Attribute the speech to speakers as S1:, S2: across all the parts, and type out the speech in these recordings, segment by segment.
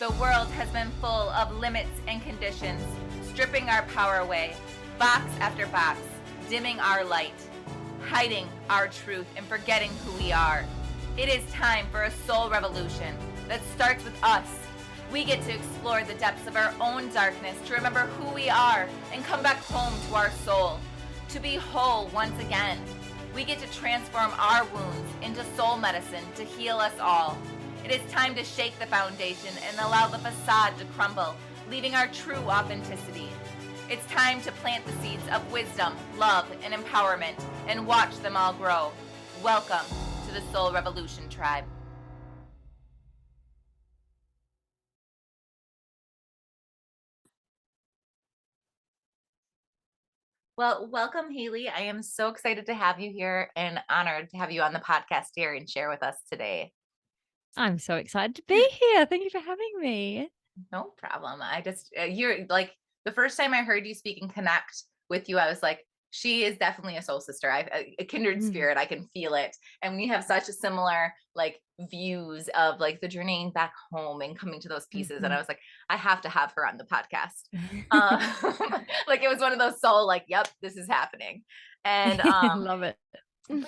S1: The world has been full of limits and conditions, stripping our power away, box after box, dimming our light, hiding our truth, and forgetting who we are. It is time for a soul revolution that starts with us. We get to explore the depths of our own darkness, to remember who we are, and come back home to our soul, to be whole once again. We get to transform our wounds into soul medicine to heal us all. It is time to shake the foundation and allow the facade to crumble, leaving our true authenticity. It's time to plant the seeds of wisdom, love, and empowerment, and watch them all grow. Welcome to the Soul Revolution Tribe. Well, welcome, Haley. I am so excited to have you here and honored to have you on the podcast here and share with us today.
S2: I'm so excited to be here. Thank you for having me.
S1: No problem. I just, you're like, the first time I heard you speak and connect with you, I was like, she is definitely a soul sister. A kindred spirit. I can feel it. And we have such a similar like views of like the journeying back home and coming to those pieces. And I was like, I have to have her on the podcast. Like it was one of those soul, like, yep, this is happening. And
S2: Love it.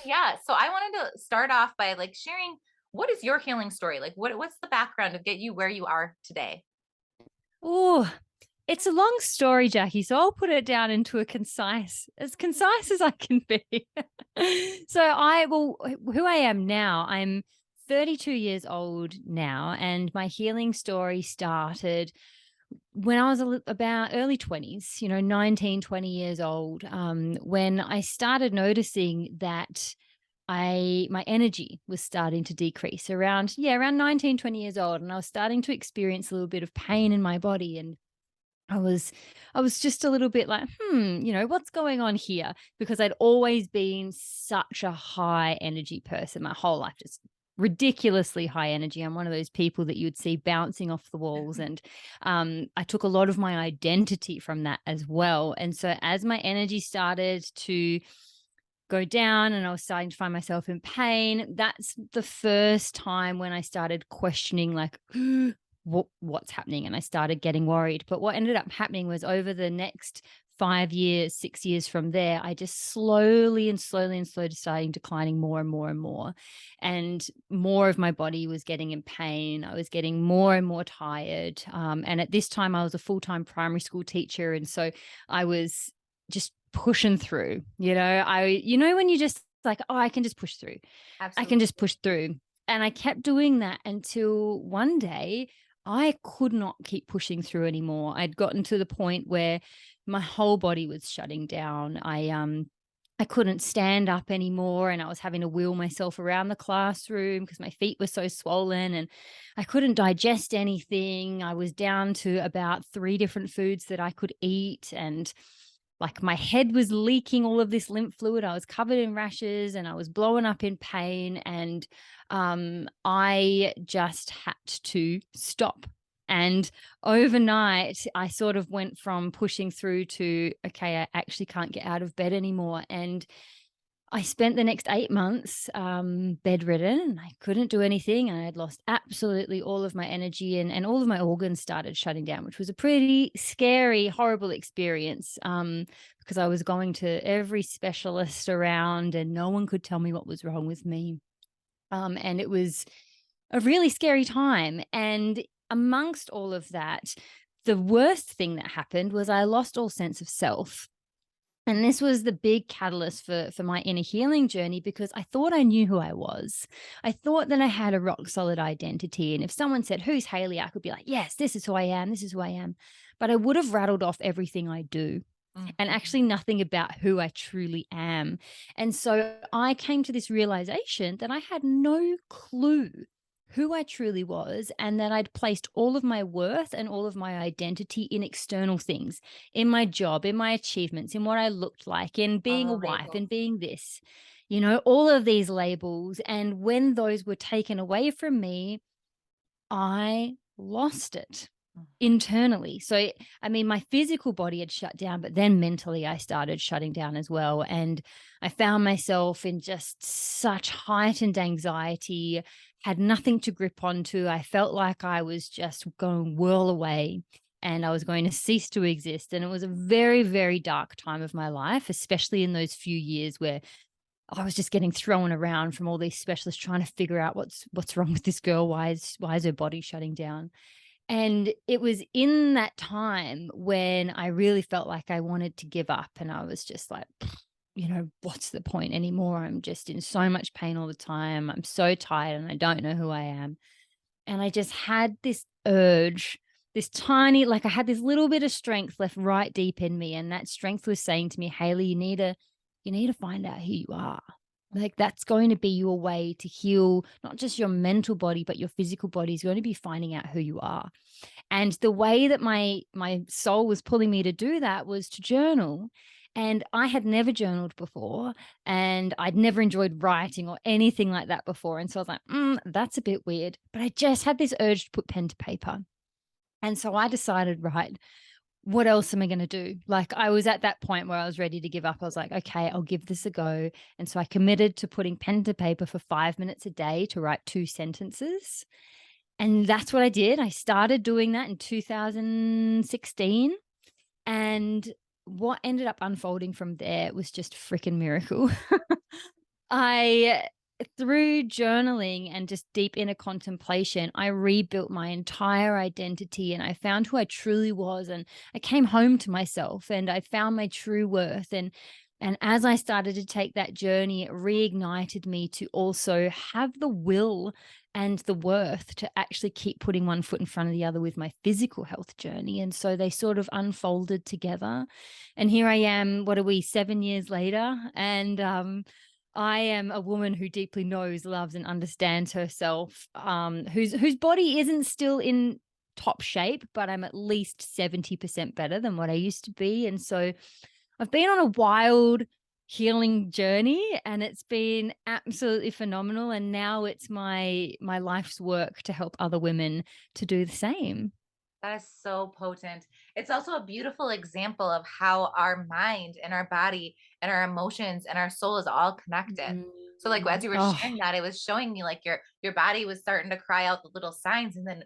S1: yeah. So I wanted to start off by like sharing, what is your healing story? Like what's the background to get you where you are today?
S2: Oh, it's a long story, Jackie. So I'll put it down into as concise as I can be. Who I am now, I'm 32 years old now, and my healing story started when I was about early 20s, 19, 20 years old, when I started noticing that my energy was starting to decrease around 19, 20 years old. And I was starting to experience a little bit of pain in my body. And I was just a little bit like, what's going on here? Because I'd always been such a high energy person my whole life, just ridiculously high energy. I'm one of those people that you would see bouncing off the walls. And I took a lot of my identity from that as well. And so as my energy started to go down and I was starting to find myself in pain, that's the first time when I started questioning like, what's happening? And I started getting worried. But what ended up happening was over the next 5 years, 6 years from there, I just slowly starting declining more and more and more. And more of my body was getting in pain. I was getting more and more tired. And at this time, I was a full-time primary school teacher. And so I was just pushing through, when you just like, oh, I can just push through. Absolutely. I can just push through. And I kept doing that until one day I could not keep pushing through anymore. I'd gotten to the point where my whole body was shutting down. I couldn't stand up anymore, and I was having to wheel myself around the classroom because my feet were so swollen and I couldn't digest anything. I was down to about 3 different foods that I could eat, and like my head was leaking all of this lymph fluid. I was covered in rashes and I was blowing up in pain. And I just had to stop. And overnight, I sort of went from pushing through to, okay, I actually can't get out of bed anymore. And I spent the next 8 months bedridden, and I couldn't do anything. And I had lost absolutely all of my energy, and all of my organs started shutting down, which was a pretty scary, horrible experience because I was going to every specialist around and no one could tell me what was wrong with me. And it was a really scary time. And amongst all of that, the worst thing that happened was I lost all sense of self. And this was the big catalyst for my inner healing journey, because I thought I knew who I was. I thought that I had a rock solid identity. And if someone said, "Who's Haley?" I could be like, yes, this is who I am. This is who I am. But I would have rattled off everything I do and actually nothing about who I truly am. And so I came to this realization that I had no clue who I truly was, and that I'd placed all of my worth and all of my identity in external things, in my job, in my achievements, in what I looked like, in being a wife, in being this, all of these labels. And when those were taken away from me, I lost it internally. So, I mean, my physical body had shut down, but then mentally I started shutting down as well. And I found myself in just such heightened anxiety, had nothing to grip onto. I felt like I was just going to whirl away and I was going to cease to exist. And it was a very, very dark time of my life, especially in those few years where I was just getting thrown around from all these specialists trying to figure out what's wrong with this girl. Why is her body shutting down? And it was in that time when I really felt like I wanted to give up. And I was just like, what's the point anymore? I'm just in so much pain all the time. I'm so tired and I don't know who I am. And I just had this urge, this tiny, like I had this little bit of strength left right deep in me. And that strength was saying to me, Haley, you need to find out who you are. Like that's going to be your way to heal, not just your mental body, but your physical body is going to be finding out who you are. And the way that my soul was pulling me to do that was to journal. And I had never journaled before, and I'd never enjoyed writing or anything like that before. And so I was like, that's a bit weird. But I just had this urge to put pen to paper. And so I decided, right, what else am I going to do? Like I was at that point where I was ready to give up. I was like, okay, I'll give this a go. And so I committed to putting pen to paper for 5 minutes a day to write 2 sentences. And that's what I did. I started doing that in 2016. And what ended up unfolding from there was just a freaking miracle. I through journaling and just deep inner contemplation, I rebuilt my entire identity and I found who I truly was. And I came home to myself and I found my true worth. And as I started to take that journey, it reignited me to also have the will and the worth to actually keep putting one foot in front of the other with my physical health journey. And so they sort of unfolded together. And here I am, what are we, 7 years later? And I am a woman who deeply knows, loves, and understands herself, whose body isn't still in top shape, but I'm at least 70% better than what I used to be. And so I've been on a wild healing journey and it's been absolutely phenomenal. And now it's my life's work to help other women to do the same.
S1: That is so potent. It's also a beautiful example of how our mind and our body and our emotions and our soul is all connected. So like as you were
S2: Oh,
S1: sharing that, it was showing me like your body was starting to cry out the little signs, and then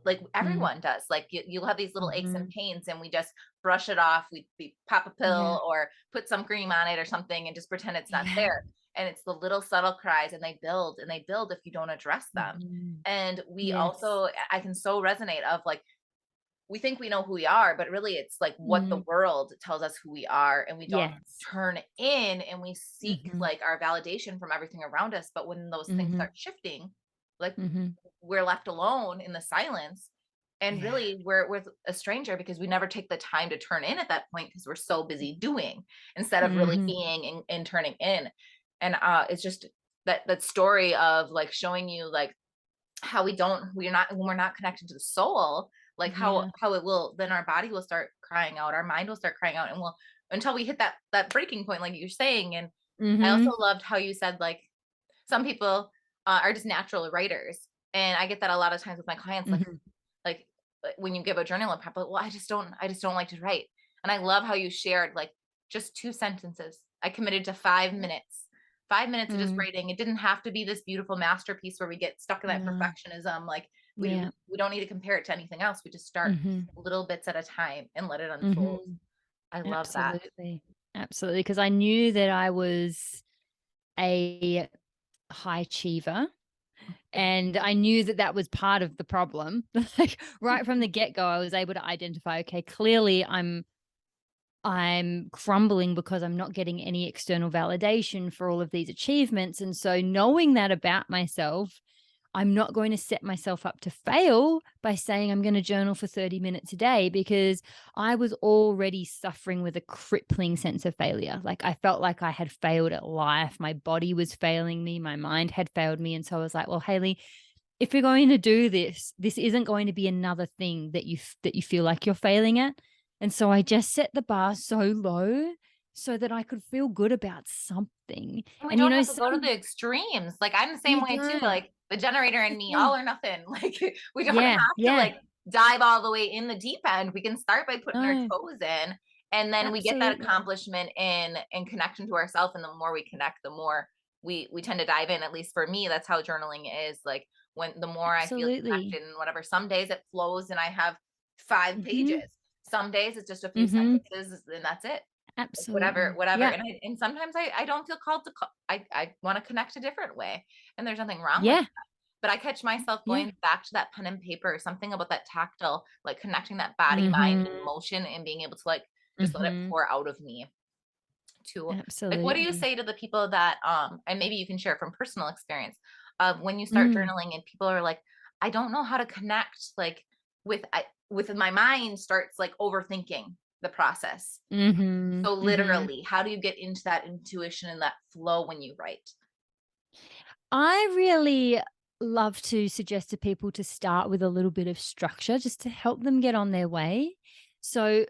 S1: like
S2: mm,
S1: everyone does. Like you'll have these little aches and
S2: mhm.
S1: pains, and we just brush it off. We pop a
S2: Yeah.
S1: pill or put some cream on it or something, and just pretend it's not
S2: Yeah.
S1: there. And it's the little subtle cries, and they build if you don't address them.
S2: Mhm.
S1: And we
S2: Yes.
S1: also, I can so resonate of like we think we know who we are, but really it's like what the
S2: Mhm.
S1: world tells us who we are, and we don't
S2: Yes.
S1: turn in and we seek
S2: Mhm.
S1: like our validation from everything around us. But when those things
S2: Mhm.
S1: start shifting, like
S2: Mhm.
S1: we're left alone in the silence. And
S2: Yeah.
S1: really we're with a stranger because we never take the time to turn in at that point because we're so busy doing instead of really
S2: Mhm.
S1: being and turning in. And it's just that story of like showing you like how we're not when we're not connected to the soul, like
S2: Yeah.
S1: how it will then our body will start crying out, our mind will start crying out, and we'll until we hit that breaking point like you're saying. And I also
S2: Mhm.
S1: loved how you said like some people are just natural writers, and I get that a lot of times with my clients,
S2: Mhm.
S1: like when you give a journal and prep, like, well, I just don't like to write. And I love how you shared like just 2 sentences. I committed to 5 minutes. 5 minutes of just
S2: Mm.
S1: writing. It didn't have to be this beautiful masterpiece where we get stuck in that
S2: No.
S1: perfectionism. Like
S2: Yeah.
S1: we don't need to compare it to anything else. We just start
S2: Mhm.
S1: little bits at a time and let it unfold.
S2: Mhm.
S1: I love that.
S2: Absolutely. Absolutely. Because I knew that I was a high achiever. And I knew that that was part of the problem. Like right from the get-go, I was able to identify, okay, clearly I'm crumbling because I'm not getting any external validation for all of these achievements. And so knowing that about myself, I'm not going to set myself up to fail by saying I'm going to journal for 30 minutes a day because I was already suffering with a crippling sense of failure. Like I felt like I had failed at life. My body was failing me. My mind had failed me. And so I was like, well, Haley, if you're going to do this, this isn't going to be another thing that you feel like you're failing at. And so I just set the bar so low so that I could feel good about something.
S1: And we
S2: And
S1: don't have to go to
S2: some
S1: the extremes. Like I'm the same
S2: you
S1: way too.
S2: don't.
S1: Like the generator and me,
S2: Yeah.
S1: all or nothing. Like we don't have
S2: Yeah.
S1: to
S2: Yeah.
S1: like dive all the way in the deep end. We can start by putting our
S2: No,
S1: toes in, and then we get that
S2: absolutely.
S1: accomplishment in connection to ourselves. And the more we connect, the more we tend to dive in. At least for me, that's how journaling is. Like, when the more I feel
S2: Absolutely.
S1: connected and whatever, some days it flows and I have 5
S2: Mhm.
S1: pages. Some days it's just a few
S2: Mhm.
S1: sentences and that's it. Like, whatever,
S2: Absolutely.
S1: whatever.
S2: Yeah.
S1: And sometimes I don't feel called to I want to connect a different way. And there's nothing wrong with
S2: Yeah.
S1: that. But I catch myself
S2: Yeah.
S1: going back to that pen and paper, something about that tactile, like connecting that body, mind, and
S2: Mhm.
S1: emotion, and being able to like just let it
S2: Mhm.
S1: pour out of me to, like, what do you
S2: Absolutely.
S1: say to the people that and maybe you can share from personal experience of when you start
S2: Mm.
S1: journaling and people are like, I don't know how to connect, like, with my mind starts like overthinking the process.
S2: Mhm.
S1: So
S2: Mhm.
S1: literally, how do you get into that intuition and that flow when you write?
S2: I really love to suggest to people to start with a little bit of structure just to help them get on their way. So,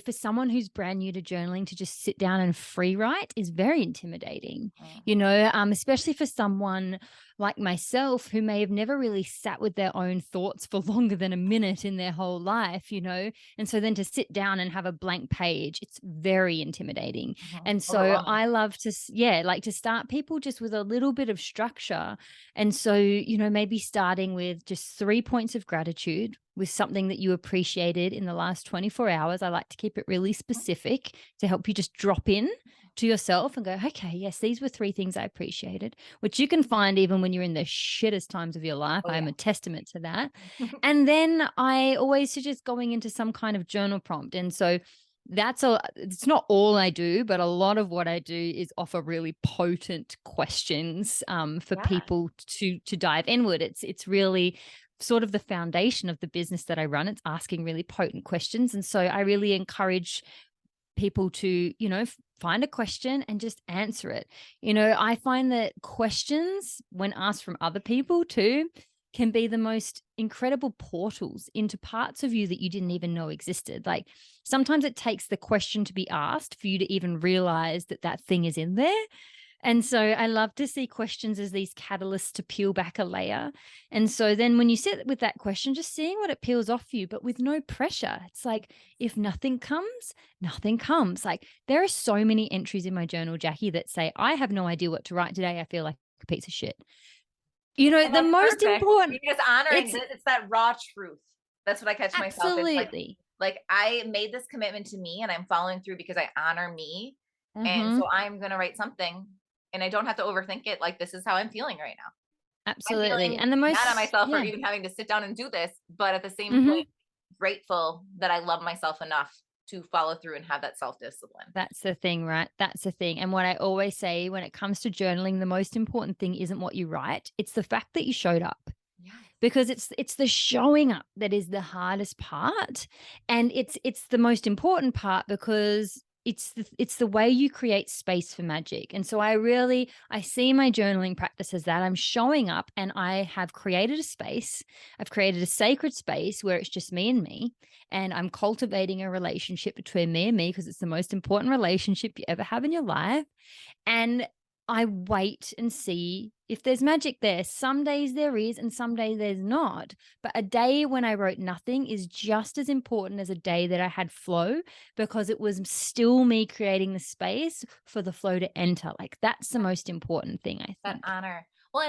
S2: for someone who's brand new to journaling, to just sit down and free write is very intimidating,
S1: Mm.
S2: especially for someone like myself who may have never really sat with their own thoughts for longer than a minute in their whole life. And so then to sit down and have a blank page, it's very intimidating.
S1: Mhm.
S2: And so
S1: Overwhelming.
S2: I love to, yeah, like to start people just with a little bit of structure. And so, maybe starting with just 3 points of gratitude with something that you appreciated in the last 24 hours. I like to keep it really specific to help you just drop in to yourself and go, okay, yes, these were 3 things I appreciated, which you can find even when you're in the shittest times of your life.
S1: Oh
S2: I am
S1: yeah.
S2: a testament to that. And then I always suggest going into some kind of journal prompt. And so it's not all I do, but a lot of what I do is offer really potent questions for
S1: Yeah.
S2: people to dive inward. It's really sort of the foundation of the business that I run. It's asking really potent questions. And so I really encourage people to, find a question and just answer it. I find that questions, when asked from other people too, can be the most incredible portals into parts of you that you didn't even know existed. Like sometimes it takes the question to be asked for you to even realize that that thing is in there. And so I love to see questions as these catalysts to peel back a layer. And so then when you sit with that question, just seeing what it peels off you, but with no pressure. It's like, if nothing comes, nothing comes. Like there are so many entries in my journal, Jackie, that say, I have no idea what to write today. I feel like a piece of shit.
S1: And
S2: The
S1: that's
S2: most
S1: perfect.
S2: important,
S1: You're just honoring
S2: it's
S1: this. It's that raw truth. That's what I catch myself. It's
S2: absolutely.
S1: like I made this commitment to me and I'm following through because I honor me. And
S2: Hmm.
S1: so I'm going to write something and I don't have to overthink it. Like, this is how I'm feeling right now. I'm
S2: Absolutely.
S1: feeling
S2: And the
S1: mad at
S2: most,
S1: myself for
S2: yeah.
S1: even having to sit down and do this, but at the same
S2: Hmm.
S1: point, grateful that I love myself enough to follow through and have that self-discipline.
S2: That's the thing, right? That's the thing. And what I always say when it comes to journaling, the most important thing isn't what you write, it's the fact that you showed up.
S1: Yes.
S2: Because it's the showing up that is the hardest part, and it's the most important part because it's the way you create space for magic. And so I see my journaling practice as that I'm showing up and I have created a space. I've created a sacred space where it's just me and me, and I'm cultivating a relationship between me and me because it's the most important relationship you ever have in your life. And I wait and see if there's magic there. Some days there is, and some days there's not. But a day when I wrote nothing is just as important as a day that I had flow because it was still me creating the space for the flow to enter. Like that's the most important thing, I
S1: That
S2: think.
S1: honor. Well,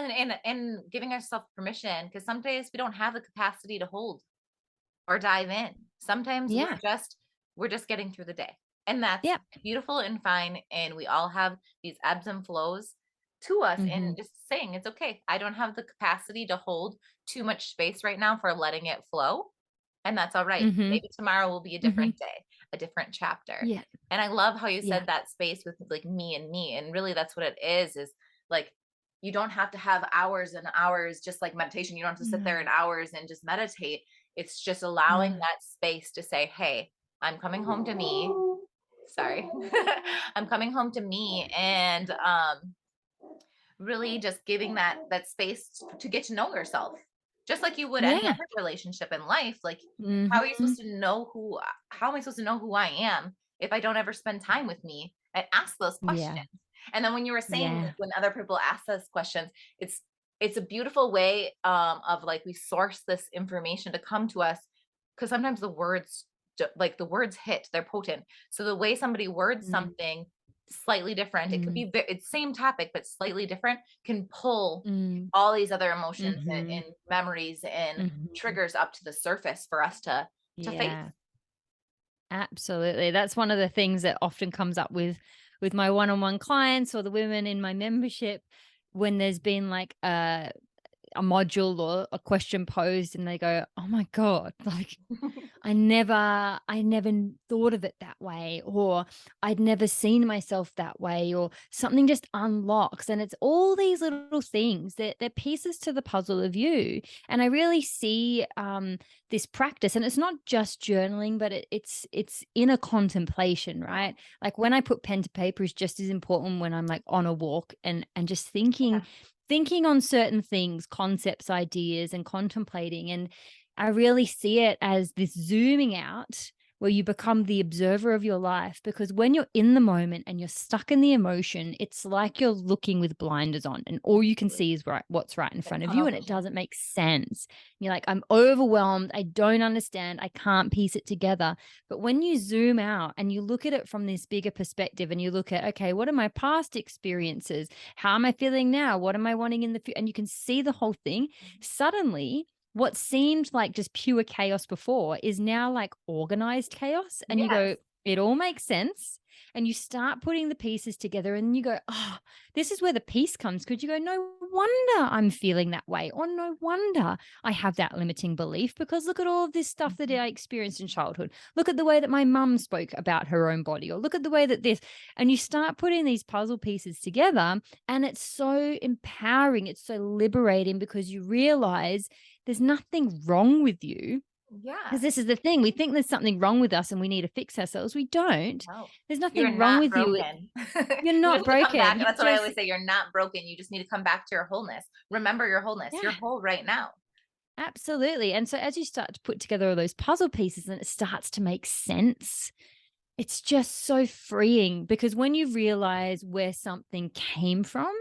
S1: and giving ourselves permission, because some days we don't have the capacity to hold or dive in. Sometimes
S2: Yeah.
S1: we're just getting through the day. And that's
S2: Yep.
S1: beautiful and fine. And we all have these ebbs and flows to us,
S2: Hmm.
S1: and just saying it's okay. I don't have the capacity to hold too much space right now for letting it flow. And that's all right.
S2: Hmm.
S1: Maybe tomorrow will be a
S2: Hmm.
S1: different day, a different chapter.
S2: Yeah.
S1: And I love how you
S2: Yeah.
S1: said that space with like me and me. And really that's what it is like, you don't have to have hours and hours, just like meditation. You don't have to sit there in
S2: No.
S1: hours and just meditate. It's just allowing
S2: No.
S1: that space to say, hey, I'm coming home to me. Sorry. I'm coming home to me, and really just giving that space to get to know yourself. Just like you would any
S2: Yeah.
S1: other relationship in life. Like, how are you
S2: Hmm.
S1: supposed to know how am I supposed to know who I am if I don't ever spend time with me and ask those
S2: Yeah.
S1: questions? And then when you were saying, like,
S2: Yeah.
S1: when other people ask us questions, it's it's a beautiful way of like, we source this information to come to us, because sometimes the words like the words hit, they're potent. So the way somebody words
S2: Mm.
S1: something slightly different. It could be it's same topic, but slightly different, can pull
S2: Mm.
S1: all these other emotions
S2: Mhm.
S1: and memories and
S2: Mhm.
S1: triggers up to the surface for us to face.
S2: Yeah, absolutely. That's one of the things that often comes up with my one-on-one clients or the women in my membership when there's been like a module or a question posed and they go, "Oh my God, like I never thought of it that way, or I'd never seen myself that way, or something just unlocks." And it's all these little things that they're pieces to the puzzle of you. And I really see this practice, and it's not just journaling, but it's inner contemplation, right? Like when I put pen to paper is just as important when I'm like on a walk and just
S1: Yeah.
S2: thinking on certain things, concepts, ideas, and contemplating. And I really see it as this zooming out where you become the observer of your life, because when you're in the moment and you're stuck in the emotion, it's like you're looking with blinders on and all you can see is what's right in
S1: Like
S2: front of you,
S1: tunnel
S2: and it
S1: vision.
S2: doesn't make sense. You're like, I'm overwhelmed, I don't understand, I can't piece it together. But when you zoom out and you look at it from this bigger perspective and you look at, okay, what are my past experiences? How am I feeling now? What am I wanting in the future? And you can see the whole thing. Suddenly, what seemed like just pure chaos before is now like organized chaos. And you
S1: Yes.
S2: go, it all makes sense. And you start putting the pieces together and you go, oh, this is where the peace comes. Because you go, no wonder I'm feeling that way. Or no wonder I have that limiting belief, because look at all of this stuff that I experienced in childhood. Look at the way that my mum spoke about her own body, or look at the way that this. And you start putting these puzzle pieces together, and it's so empowering. It's so liberating because you realize there's nothing wrong with you.
S1: Yeah.
S2: Because this is the thing. We think there's something wrong with us and we need to fix ourselves. We don't.
S1: No.
S2: There's
S1: You're
S2: nothing wrong
S1: not
S2: with you.
S1: broken.
S2: You're
S1: You
S2: not
S1: just need to come back.
S2: broken.
S1: And
S2: You're
S1: that's what I
S2: just,
S1: always say. You're not broken. You just need to come back to your wholeness. Remember your wholeness. You're
S2: yeah,
S1: whole right now.
S2: absolutely. And so as you start to put together all those puzzle pieces and it starts to make sense, it's just so freeing, because when you realize where something came from,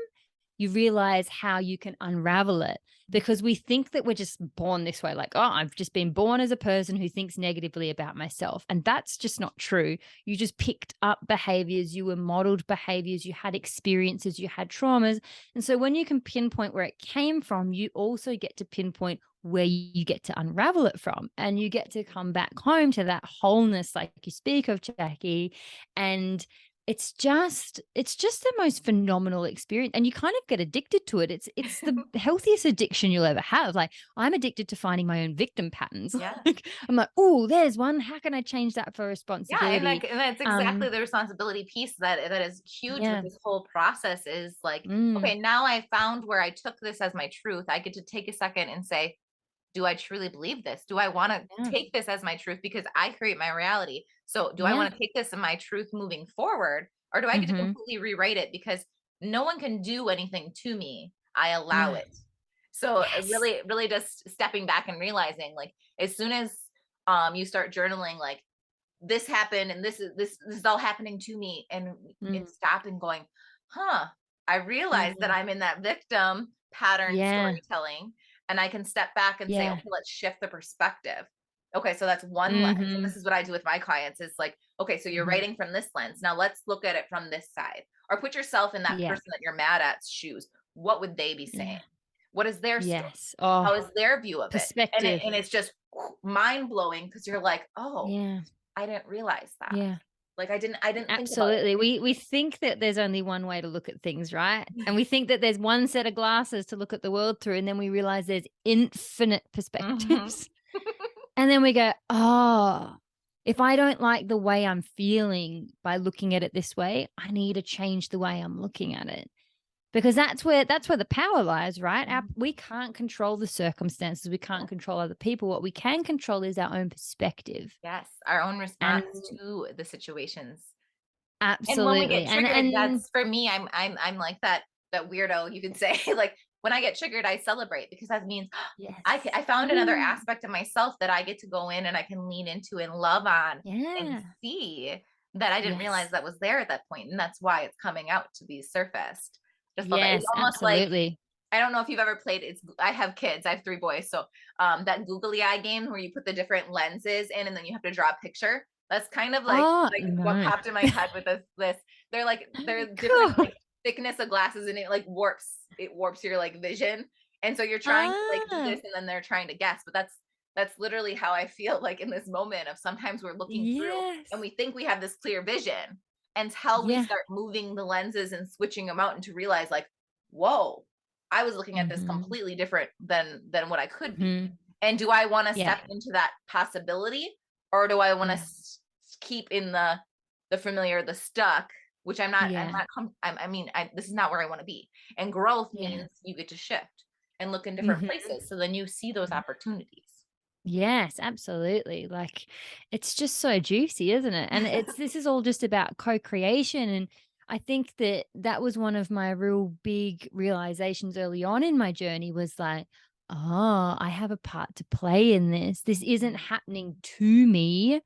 S2: you realize how you can unravel it. Because we think that we're just born this way, like, oh, I've just been born as a person who thinks negatively about myself. And that's just not true. You just picked up behaviors, you were modeled behaviors, you had experiences, you had traumas. And so when you can pinpoint where it came from, you also get to pinpoint where you get to unravel it from. And you get to come back home to that wholeness, like you speak of, Jackie. And it's just the most phenomenal experience, and you kind of get addicted to it. It's the healthiest addiction you'll ever have. Like, I'm addicted to finding my own victim patterns.
S1: Yeah.
S2: Like, I'm like, oh, there's one. How can I change that for
S1: Yeah. And
S2: responsibility?
S1: and that's exactly the responsibility piece that is huge with
S2: Yeah.
S1: this whole process is like,
S2: Mm,
S1: okay, now I found where I took this as my truth. I get to take a second and say, do I truly believe this? Do I want to
S2: yeah.
S1: take this as my truth because I create my reality? So do I
S2: Yeah.
S1: want to take this as my truth moving forward? Or do I get to
S2: Mm-hmm.
S1: completely rewrite it because no one can do anything to me? I allow
S2: No.
S1: it. So
S2: Yes.
S1: really, really just stepping back and realizing like as soon as you start journaling, like this happened and this is all happening to me, and
S2: Mm,
S1: stop and going, huh, I realize that
S2: mm,
S1: I'm in that victim pattern
S2: yeah.
S1: storytelling, and I can step back and say,
S2: Yeah.
S1: okay, let's shift the perspective. Okay, so that's one lens, and
S2: Mm-hmm.
S1: this is what I do with my clients is like, okay, so you're
S2: Mm-hmm.
S1: writing from this lens, now let's look at it from this side, or put yourself in that
S2: Yeah.
S1: person that you're mad at's shoes. What would they be saying?
S2: Yeah.
S1: What is their story?
S2: Yes. Oh,
S1: How is their view of it? And
S2: perspective.
S1: it's just mind blowing because you're like, oh,
S2: Yeah.
S1: I didn't realize that.
S2: Yeah.
S1: Like I didn't think about it.
S2: Absolutely. We think that there's only one way to look at things, right? And we think that there's one set of glasses to look at the world through, and then we realize there's infinite
S1: Mhm.
S2: perspectives. And then we go, "Oh, if I don't like the way I'm feeling by looking at it this way, I need to change the way I'm looking at it." Because that's where the power lies, right? We can't control the circumstances. We
S1: Yeah.
S2: can't control other people. What we can control is our own perspective.
S1: Yes, our own
S2: And
S1: response to the situations. And when we
S2: absolutely.
S1: get
S2: And
S1: triggered,
S2: and
S1: that's for me, I'm like that weirdo, you can say. Like when I get triggered, I celebrate because that means
S2: yes.
S1: I found another
S2: Ooh.
S1: aspect of myself that I get to go in and I can lean into and love on and
S2: Yeah.
S1: see that I didn't realize
S2: Yes.
S1: that was there at that point, and that's why it's coming out to be surfaced. Just love it. It's
S2: Yes,
S1: almost like
S2: absolutely.
S1: I don't know if you've ever played it's I have kids, I have 3 boys, so, that googly eye game where you put the different lenses in and then you have to draw a picture, that's kind of
S2: Oh,
S1: like what
S2: no.
S1: popped in my head with this. they're different
S2: Cool.
S1: like thickness of glasses, and it warps your like vision. And so you're trying to like do
S2: Ah,
S1: this, and then they're trying to guess. But that's literally how I feel like in this moment of sometimes we're looking through and
S2: yes.
S1: we think we have this clear vision until we
S2: Yeah.
S1: start moving the lenses and switching them out, and to realize like, whoa, I was looking at this
S2: Mhm.
S1: completely different than what I could be.
S2: Mhm.
S1: And do I want to
S2: Yeah.
S1: step into that possibility, or do I want to
S2: Yeah.
S1: keep in the familiar, the stuck, which I'm
S2: Yeah.
S1: not I mean, this is not where I want to be. And growth
S2: Yeah.
S1: means you get to shift and look in different
S2: Mhm.
S1: places, so then you see those opportunities.
S2: Yes, absolutely. Like it's just so juicy, isn't it? And this is all just about co-creation, and I think that that was one of my real big realizations early on in my journey was like, oh, I have a part to play in this. This isn't
S1: Mhm.
S2: happening to me.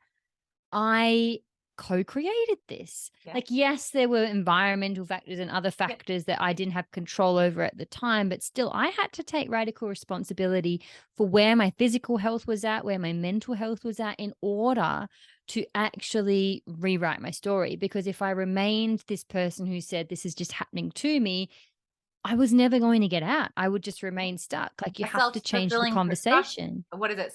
S2: I co-created this.
S1: Yeah.
S2: Like, yes, there were environmental factors and other
S1: Yep.
S2: factors that I didn't have control over at the time, but still, I had to take radical responsibility for where my physical health was at, where my mental health was at, in order to actually rewrite my story. Because if I remained this person who said, this is just happening to me, I was never going to get out. I would just
S1: Yeah.
S2: remain stuck. Like, you
S1: A
S2: have to change the
S1: self-fulfilling
S2: conversation.
S1: what is it?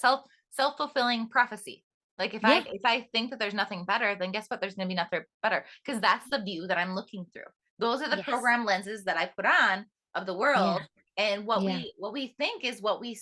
S1: Self-fulfilling prophecy. Like
S2: Yeah.
S1: if I think that there's nothing better, then guess what? There's gonna be nothing better, because that's the view that I'm looking through. Those are the
S2: Yes.
S1: program lenses that I put on of the
S2: Yeah.
S1: world. And
S2: Yeah.
S1: what we think is what we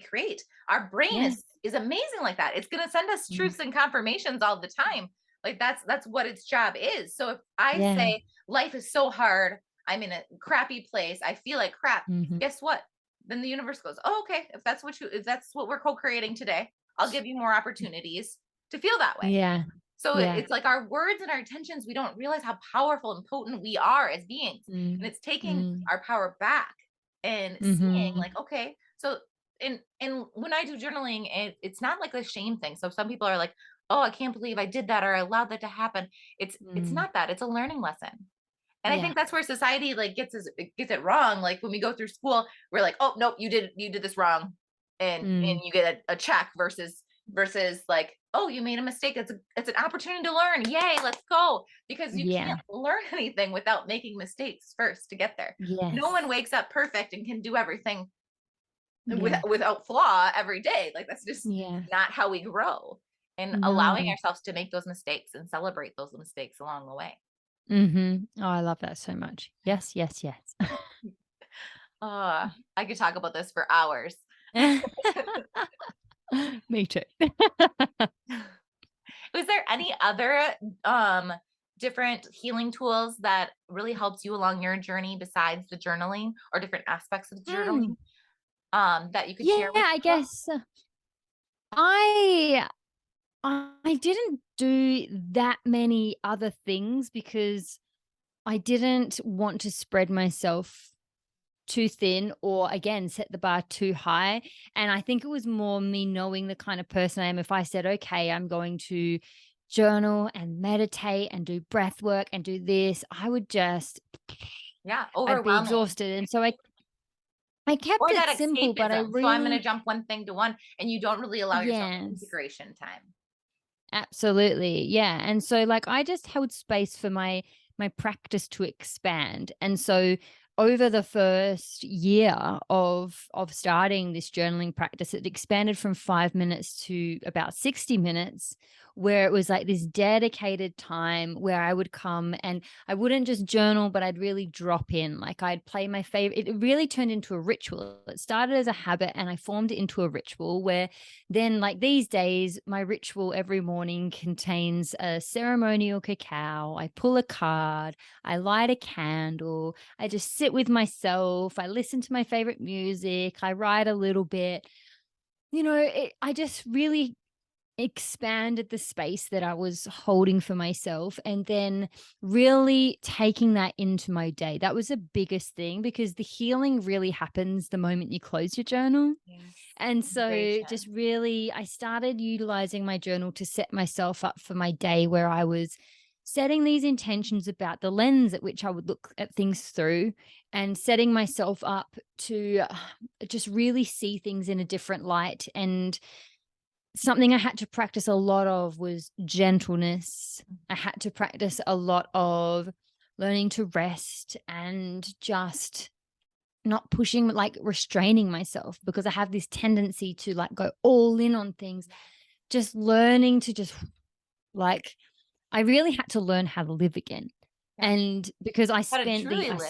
S1: create. Our brain
S2: Yeah.
S1: is amazing like that. It's gonna send us
S2: Mm.
S1: truths and confirmations all the time. Like that's what its job is. So if I
S2: Yeah.
S1: say life is so hard, I'm in a crappy place, I feel like crap,
S2: Mhm.
S1: guess what? Then the universe goes, oh, okay, if that's what we're co-creating today, I'll give you more opportunities to feel that way.
S2: Yeah.
S1: So
S2: Yeah.
S1: it's like our words and our intentions, we don't realize how powerful and potent we are as beings. And
S2: Mm.
S1: it's taking
S2: Mm.
S1: our power back and seeing
S2: Mhm.
S1: like, okay, so and when I do journaling, it's not like a shame thing. So some people are like, oh, I can't believe I did that, or I allowed that to happen. It's
S2: Mm.
S1: not that, it's a learning lesson. And I
S2: Yeah.
S1: think that's where society like gets it wrong. Like when we go through school, we're like, oh nope, you did this wrong, and
S2: Mm.
S1: you get a check versus like, oh, you made a mistake. It's an opportunity to learn. Yay, let's go. Because you
S2: Yeah.
S1: can't learn anything without making mistakes first to get there. No one
S2: Yes.
S1: wakes up perfect and can do everything
S2: Yeah.
S1: without flaw every day. Like that's just
S2: Yeah.
S1: not how we grow. And allowing
S2: No.
S1: ourselves to make those mistakes and celebrate those mistakes along the way.
S2: Mhm. Oh, I love that so much. Yes, yes, yes.
S1: I could talk about this for hours.
S2: Me too.
S1: Was there any other um different healing tools that really helped you along your journey besides the journaling, or different aspects of the
S2: Mm.
S1: journaling that you could
S2: Yeah,
S1: share with
S2: I
S1: people?
S2: guess I I didn't do that many other things because I didn't want to spread myself too thin or again set the bar too high. And I think it was more me knowing the kind of person I am. If I said, okay, I'm going to journal and meditate and do breath work and do this, I would just
S1: Yeah,
S2: I'd be
S1: overwhelming.
S2: exhausted. And so I kept
S1: Or
S2: it
S1: that
S2: simple, but I
S1: escapism. So I'm going to
S2: really
S1: jump one thing to one, and you don't really allow yourself
S2: yes.
S1: integration time.
S2: Absolutely. Yeah. And so like I just held space for my practice to expand. And so over the first year of starting this journaling practice, it expanded from 5 minutes to about 60 minutes, where it was like this dedicated time where I would come and I wouldn't just journal, but I'd really drop in. Like I'd play my favorite. It really turned into a ritual. It started as a habit and I formed it into a ritual where then, like these days, my ritual every morning contains a ceremonial cacao. I pull a card, I light a candle, I just sit with myself, I listen to my favorite music, I write a little bit. I just really expanded the space that I was holding for myself and then really taking that into my day. That was the biggest thing because the healing really happens the moment you close your journal.
S1: Yes.
S2: And so just
S1: Integration.
S2: really I started utilizing my journal to set myself up for my day where I was setting these intentions about the lens at which I would look at things through and setting myself up to just really see things in a different light. And something I had to practice a lot of was gentleness. I had to practice a lot of learning to rest and just not pushing, like restraining myself, because I have this tendency to like go all in on things. Just learning to just like, I really had to learn how to live again.
S1: Yeah.
S2: And because I
S1: How to
S2: spent
S1: truly live.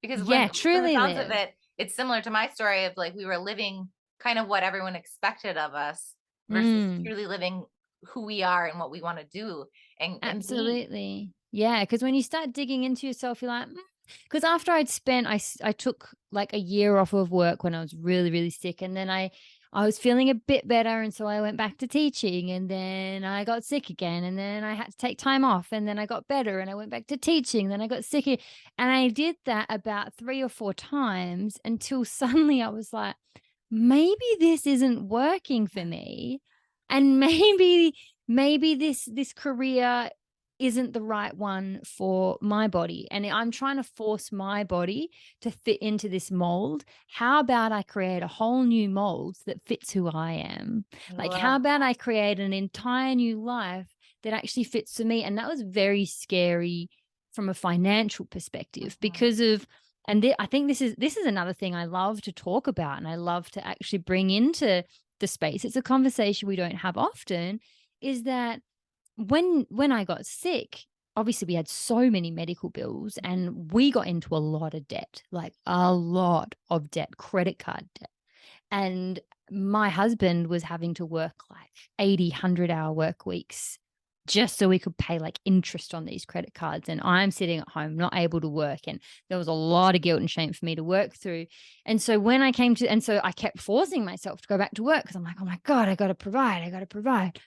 S1: Because
S2: yeah,
S1: from the
S2: truly
S1: sounds of
S2: live.
S1: it, it's similar to my story of like we were living kind of what everyone expected of us versus
S2: Mm.
S1: truly living who we are and what we want to do and be.
S2: Absolutely. Yeah, because when you start digging into yourself, you're like, because after I'd spent, I took like a year off of work when I was really, really sick. And then I was feeling a bit better. And so I went back to teaching, and then I got sick again. And then I had to take time off, and then I got better and I went back to teaching. Then I got sick. And I did that about 3 or 4 times until suddenly I was like, maybe this isn't working for me. And maybe this career isn't the right one for my body, and I'm trying to force my body to fit into this mold. How about I create a whole new mold that fits who I am?
S1: I
S2: Like,
S1: love
S2: how about I create an entire new life that actually fits for me? And that was very scary from a financial perspective,
S1: Mhm.
S2: because of and I think this is another thing I love to talk about, and I love to actually bring into the space. It's a conversation we don't have often, is that when I got sick, obviously we had so many medical bills and we got into a lot of debt, like a lot of debt, credit card debt. And my husband was having to work like 80, 100-hour work weeks just so we could pay like interest on these credit cards. And I'm sitting at home, not able to work. And there was a lot of guilt and shame for me to work through. And so I kept forcing myself to go back to work because I'm like, oh my God, I got to provide. I got to provide.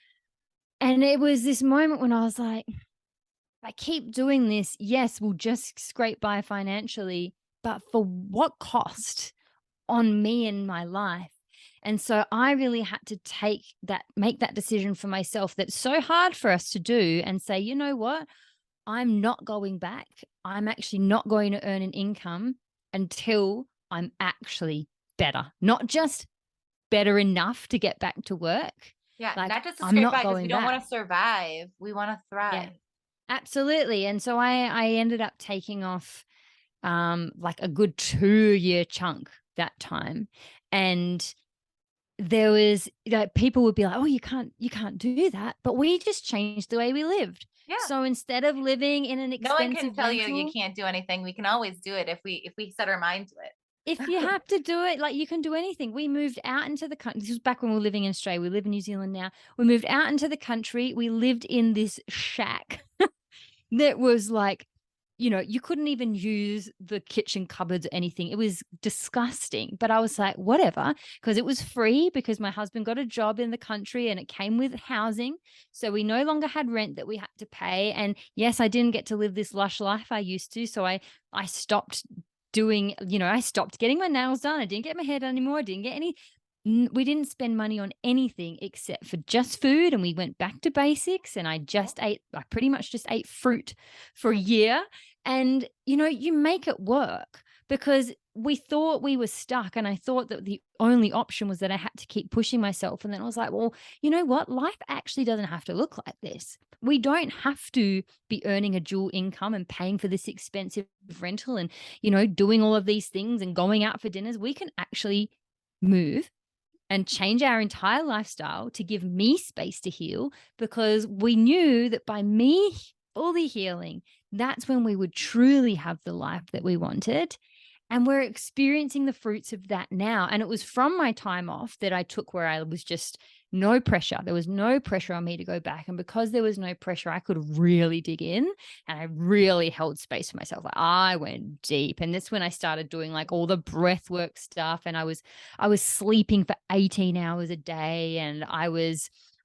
S2: And it was this moment when I was like, I keep doing this. Yes, we'll just scrape by financially, but for what cost on me and my life? And so I really had to make that decision for myself that's so hard for us to do, and say, you know what? I'm not going back. I'm actually not going to earn an income until I'm actually better, not just better enough to get back to work.
S1: Yeah,
S2: Like,
S1: not just to
S2: I'm
S1: scrape
S2: not
S1: by because we
S2: going
S1: don't
S2: back.
S1: want to survive. We want to
S2: Yeah.
S1: thrive.
S2: Absolutely. And so I ended up taking off like a good 2-year chunk that time. And there was, people would be like, oh, you can't do that. But we just changed the way we lived.
S1: Yeah.
S2: So instead of living in an
S1: No one can
S2: expensive
S1: tell you
S2: rental,
S1: can't do anything. We can always do it if we set our mind to
S2: if you
S1: it.
S2: have to do it, like, you can do anything. We moved out into the country. This was back when we were living in Australia. We live in New Zealand now. We moved out into the country. We lived in this shack that was like, you couldn't even use the kitchen cupboards or anything. It was disgusting. But I was like, whatever, because it was free, because my husband got a job in the country and it came with housing. So we no longer had rent that we had to pay. And yes, I didn't get to live this lush life I used to. So I stopped I stopped getting my nails done. I didn't get my hair done anymore. I didn't get any we didn't spend money on anything except for just food, and we went back to basics, and I pretty much just ate fruit for a year. And you make it work, because we thought we were stuck, and I thought that the only option was that I had to keep pushing myself. And then I was like, well, you know what? Life actually doesn't have to look like this. We don't have to be earning a dual income and paying for this expensive rental and, doing all of these things and going out for dinners. We can actually move and change our entire lifestyle to give me space to heal, because we knew that by me fully healing, that's when we would truly have the life that we wanted. And we're experiencing the fruits of that now. And it was from my time off that I took, where I was just no pressure. There was no pressure on me to go back. And because there was no pressure, I could really dig in, and I really held space for myself. Like, I went deep. And that's when I started doing like all the breath work stuff. And I was sleeping for 18 hours a day. And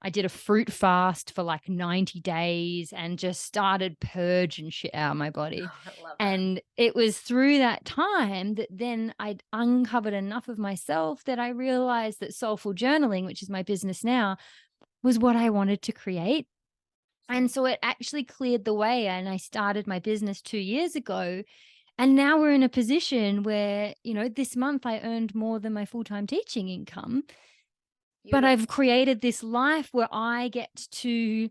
S2: I did a fruit fast for like 90 days and just started purging shit out of my body.
S1: Oh, I love that.
S2: And it was through that time that then I'd uncovered enough of myself that I realized that soulful journaling, which is my business now, was what I wanted to create. And so it actually cleared the way. And I started my business 2 years ago. And now we're in a position where, this month I earned more than my full time teaching income. But
S1: Beautiful.
S2: I've created this life where I get to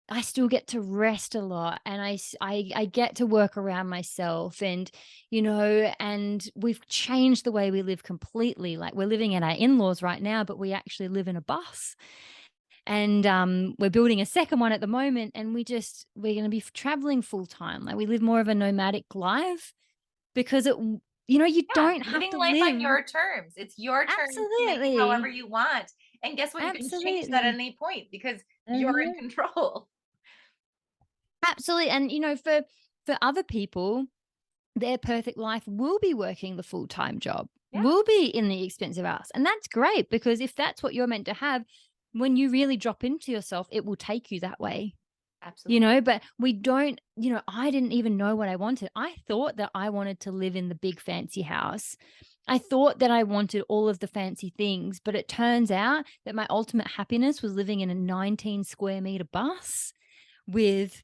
S2: I still get to rest a lot, and I get to work around myself, and, and we've changed the way we live completely. Like, we're living at our in-laws right now, but we actually live in a bus. And we're building a second one at the moment, and we're going to be traveling full time. Like, we live more of a nomadic life because you
S1: Yeah,
S2: don't have
S1: living
S2: to
S1: life on
S2: live.
S1: your terms. It's your terms to make it however
S2: Absolutely.
S1: you want. And guess what? You can change that at
S2: Absolutely.
S1: any point because you're in
S2: Mhm.
S1: control.
S2: Absolutely. And for other people, their perfect life will be working the full-time job,
S1: Yeah,
S2: will be in the expensive house. And that's great, because if that's what you're meant to have, when you really drop into yourself, it will take you that way.
S1: absolutely.
S2: But we don't, I didn't even know what I wanted. I thought that I wanted to live in the big fancy house. I thought that I wanted all of the fancy things, but it turns out that my ultimate happiness was living in a 19 square meter bus with,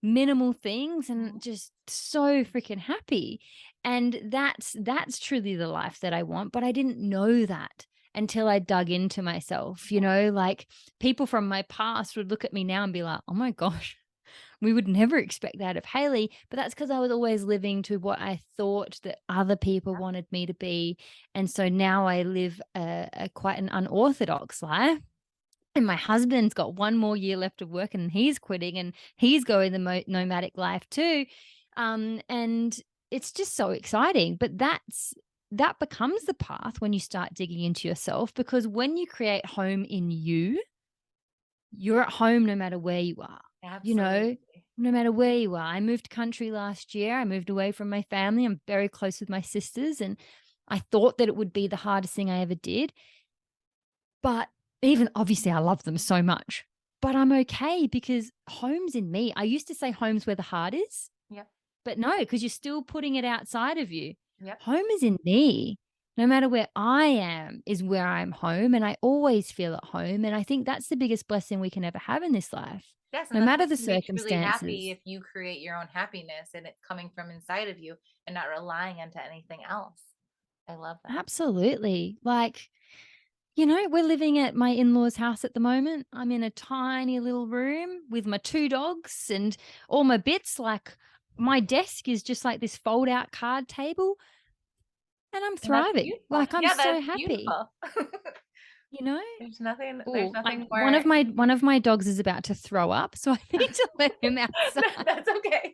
S2: minimal things, and
S1: Mhm.
S2: just so freaking happy. And that's truly the life that I want, but I didn't know that until I dug into myself, like, people from my past would look at me now and be like, "Oh my gosh, we would never expect that of Haley." But that's because I was always living to what I thought that other people wanted me to be. And so now I live a quite an unorthodox life, and my husband's got 1 more year left of work, and he's quitting, and he's going the nomadic life too. And it's just so exciting. But that becomes the path when you start digging into yourself, because when you create home in you, you're at home no matter where you are, you know,
S1: Absolutely.
S2: no matter where you are. I moved country last year. I moved away from my family. I'm very close with my sisters, and I thought that it would be the hardest thing I ever did. But even obviously, I love them so much, but I'm okay because home's in me. I used to say home's where the heart is,
S1: Yep.
S2: but no, because you're still putting it outside of you.
S1: Yep.
S2: Home is in me. No matter where I am is where I'm home, and I always feel at home. And I think that's the biggest blessing we can ever have in this life,
S1: Yes, and
S2: no
S1: that's
S2: matter
S1: what's
S2: the
S1: gonna be truly happy
S2: circumstances.
S1: if you create your own happiness and it's coming from inside of you and not relying into anything else. I love that.
S2: Absolutely. Like, we're living at my in-laws' house at the moment. I'm in a tiny little room with my 2 dogs and all my bits. Like, my desk is just like this fold-out card table, and I'm
S1: And that's
S2: thriving.
S1: beautiful.
S2: Like, I'm
S1: Yeah,
S2: so
S1: that's
S2: happy,
S1: beautiful.
S2: you know?
S1: There's
S2: Oh,
S1: nothing
S2: one
S1: more.
S2: of my dogs is about to throw up, so I need to let him outside.
S1: That's okay.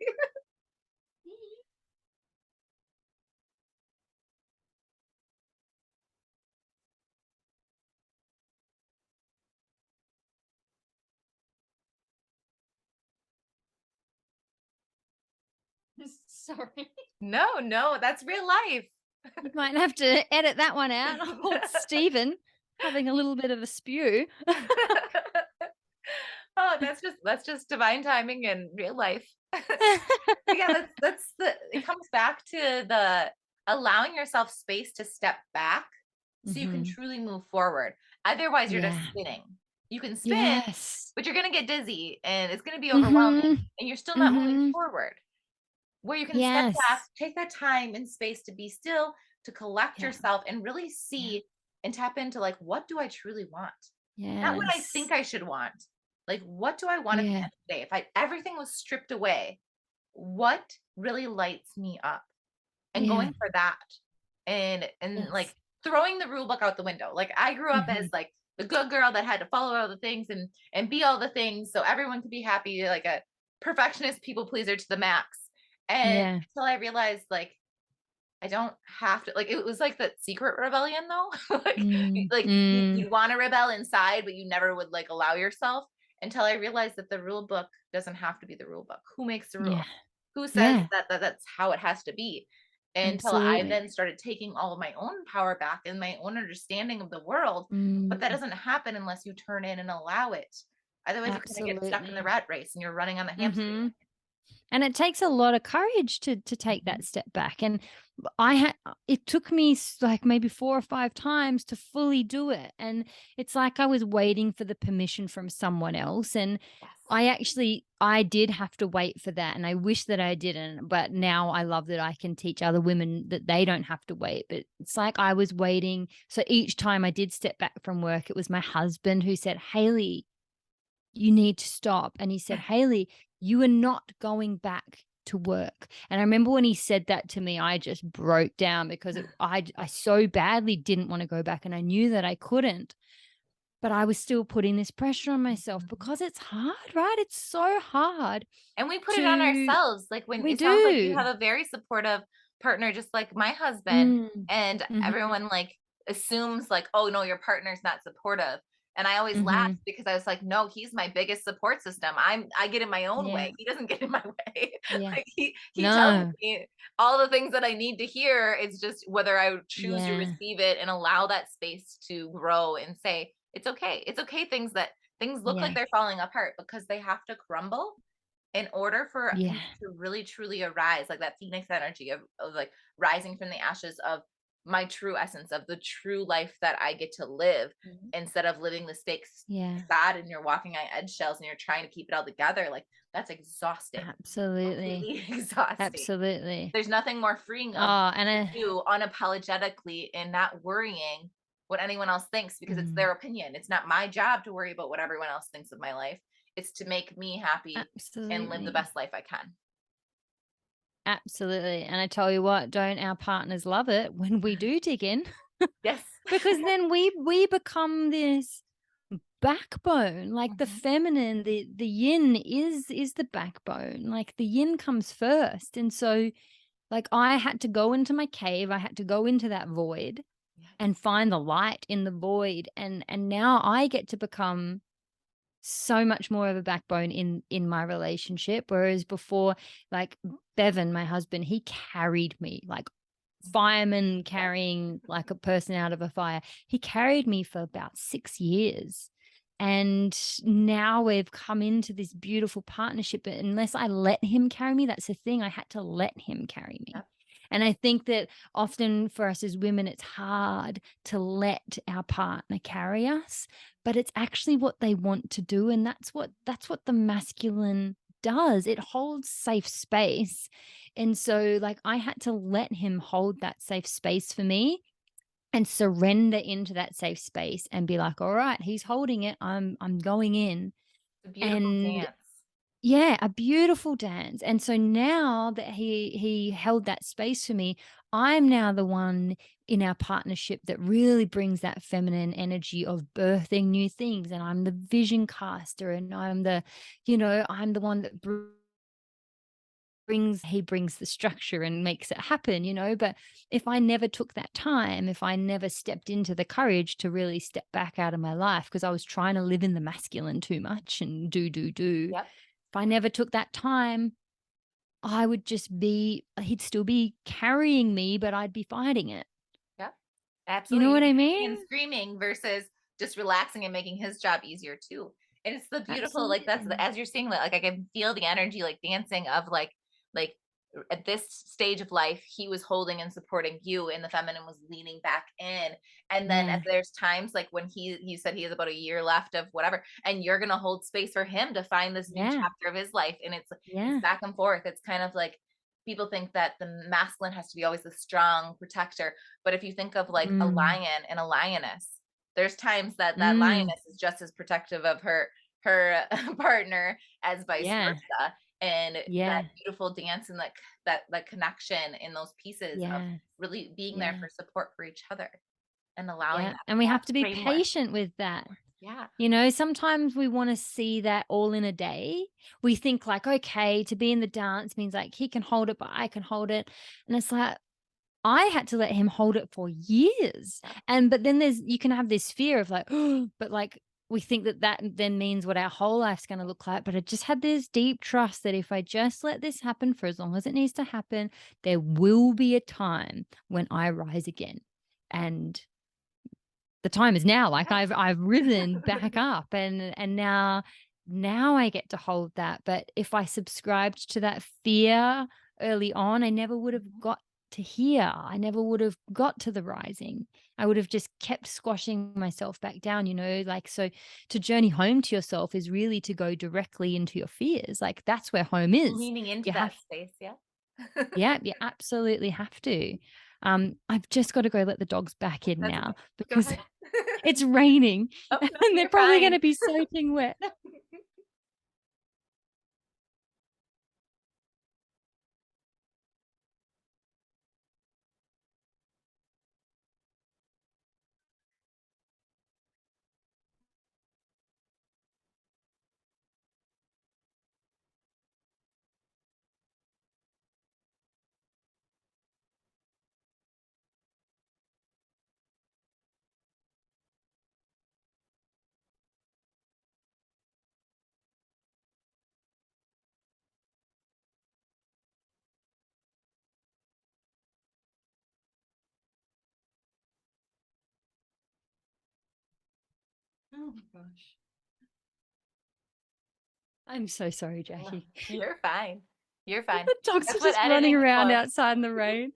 S2: Sorry.
S1: No, no, that's real life.
S2: You might have to edit that one out. Old Stephen having a little bit of a spew.
S1: Oh, that's just divine timing and real life. But yeah, that's the it comes back to the allowing yourself space to step back so you can
S2: Mhm.
S1: truly move forward. Otherwise, you're just
S2: Yeah.
S1: spinning. You can spin,
S2: Yes.
S1: but you're gonna get dizzy and it's gonna be overwhelming
S2: Mhm.
S1: and you're still not moving
S2: Mhm.
S1: forward. Where you can step back,
S2: Yes.
S1: take that time and space to be still, to collect
S2: Yeah.
S1: yourself and really
S2: Yeah.
S1: see and tap into like what do I truly want? Not what I
S2: Yes.
S1: think I should want. Like what do I want at the
S2: Yeah.
S1: end of the day? If I everything was stripped away, what really lights me up? And
S2: Yeah.
S1: going for that. And
S2: Yes.
S1: like throwing the rule book out the window. Like I grew up as
S2: Mhm.
S1: like the good girl that had to follow all the things and be all the things so everyone could be happy, like a perfectionist people pleaser to the max. And
S2: Yeah.
S1: until I realized like I don't have to like it was like that secret rebellion though.
S2: Mm.
S1: Like
S2: Mm.
S1: you'd want to rebel inside, but you never would like allow yourself until I realized that the rule book doesn't have to be the rule book. Who makes the
S2: Yeah.
S1: rules? Who says
S2: Yeah.
S1: that that's how it has to be? Until I
S2: Absolutely.
S1: then started taking all of my own power back and my own understanding of the world. But that
S2: Mm.
S1: doesn't happen unless you turn in and allow it. Otherwise, you kind of get stuck in the
S2: Absolutely.
S1: rat race and you're running on the hamster wheel.
S2: Mhm. And it takes a lot of courage to take
S1: Mhm.
S2: that step back. And I had it took me like maybe 4 or 5 times to fully do it. And it's like I was waiting for the permission from someone else. And
S1: Yes.
S2: I did have to wait for that. And I wish that I didn't. But now I love that I can teach other women that they don't have to wait. But it's like I was waiting. So each time I did step back from work, it was my husband who said, "Haley, you need to stop. And he said, Haley, you are not going back to work. And I remember when he said that to me, I just broke down because I so badly didn't want to go back, and I knew that I couldn't. But I was still putting this pressure on myself
S1: Mhm.
S2: because it's hard, right? It's so hard
S1: And we put it on
S2: to
S1: ourselves. Like when
S2: we
S1: it sounds like you
S2: do.
S1: have a very supportive partner, just like my husband,
S2: Mm,
S1: and
S2: mhm,
S1: everyone like assumes like, oh no, your partner's not supportive. And I always laughed
S2: mhm.
S1: because I was like, no, he's my biggest support system. I get in my own
S2: Yeah,
S1: way. He doesn't get in my way.
S2: yeah.
S1: Like he tells
S2: No.
S1: me all the things that I need to hear. It's just whether I choose to
S2: Yeah,
S1: receive it and allow that space to grow and say, it's okay. It's okay. Things look like
S2: yeah,
S1: they're falling apart because they have to crumble in order for
S2: yeah,
S1: me to really truly arise, like that phoenix energy of like rising from the ashes of my true essence of the true life that I get to live,
S2: mm,
S1: instead of living the stakes
S2: yeah.
S1: sad and you're walking on eggshells and you're trying to keep it all together, like that's exhausting,
S2: Absolutely,
S1: completely exhausting.
S2: absolutely.
S1: There's nothing more freeing of
S2: Oh, and
S1: to do unapologetically and not worrying what anyone else thinks, because it's
S2: mm,
S1: their opinion. It's not my job to worry about what everyone else thinks of my life. It's to make me happy and live the
S2: absolutely,
S1: best life I can.
S2: absolutely. And I tell you what, don't our partners love it when we do dig in?
S1: Yes.
S2: Because then we become this backbone, like the
S1: Mhm.
S2: feminine, the yin is the backbone. Like the yin comes first. And so like I had to go into my cave, I had to go into that void
S1: Yes.
S2: and find the light in the void, and now I get to become so much more of a backbone in my relationship, whereas before, like Bevan, my husband, he carried me like fireman
S1: Yeah.
S2: carrying like a person out of a fire. He carried me for about 6 years. And now we've come into this beautiful partnership, but unless I let him carry me, that's the thing, I had to let him carry me.
S1: Yep.
S2: And I think that often for us as women, it's hard to let our partner carry us, but it's actually what they want to do. And that's what the masculine does. It holds safe space. And so, like, I had to let him hold that safe space for me and surrender into that safe space and be like, all right, he's holding it. I'm going in.
S1: It's a beautiful
S2: And
S1: dance.
S2: yeah, a beautiful dance. And so now that he held that space for me, I'm now the one in our partnership that really brings that feminine energy of birthing new things. And I'm the vision caster, and I'm the one that brings the structure and makes it happen, but if I never took that time, if I never stepped into the courage to really step back out of my life because I was trying to live in the masculine too much and do,
S1: Yep.
S2: if I never took that time, I would just be he'd still be carrying me, but I'd be fighting it.
S1: Yep.
S2: You know
S1: Absolutely.
S2: what
S1: You'd be
S2: I
S1: kicking and
S2: mean?
S1: screaming versus just relaxing and making his job easier too. And it's the beautiful, like that's
S2: Absolutely.
S1: as you're saying that, like I can feel the energy like dancing of like at this stage of life, he was holding and supporting you and the feminine was leaning back in. And then
S2: Yeah.
S1: if there's times like when he said he has about a year left of whatever, and you're gonna hold space for him to find this new
S2: Yeah.
S1: chapter of his life. And it's
S2: Yeah.
S1: back and forth. It's kind of like people think that the masculine has to be always the strong protector, but if you think of like a
S2: Mm.
S1: lion and a lioness, there's times that that
S2: Mm.
S1: lioness is just as protective of her partner as vice
S2: Yeah.
S1: versa. And that
S2: Yeah.
S1: beautiful dance and that connection in those pieces of
S2: Yeah.
S1: really being there
S2: Yeah.
S1: for support for each other and allowing
S2: Yeah.
S1: that,
S2: And we
S1: that
S2: have to be
S1: framework.
S2: patient with that.
S1: Yeah.
S2: Sometimes we want to see that all in a day. We think like, okay, to be in the dance means like he can hold it, but I can hold it. And it's like, I had to let him hold it for years.
S1: Yeah.
S2: But then you can have this fear of like, oh, but like we think that then means what our whole life's going to look like. But I just had this deep trust that if I just let this happen for as long as it needs to happen, there will be a time when I rise again. And the time is now. Like
S1: Yeah.
S2: I've risen back up, and now I get to hold that. But if I subscribed to that fear early on, I never would have
S1: Mhm.
S2: got to here. I never would have got to the rising. I would have just kept squashing myself back down, like so to journey home to yourself is really to go directly into your fears. Like that's where home is.
S1: Leaning into
S2: You
S1: that
S2: have
S1: space. Yeah.
S2: Yeah, you absolutely have to. I've just got to go let the dogs back in
S1: That's
S2: now
S1: okay. Go
S2: because
S1: ahead.
S2: it's raining
S1: Oh, no,
S2: and they're
S1: you're
S2: probably
S1: fine.
S2: gonna be soaking wet. Oh my gosh. I'm so sorry, Jackie.
S1: You're fine. You're fine.
S2: The dogs are
S1: That's what
S2: just running
S1: editing is
S2: around
S1: for.
S2: outside in the rain.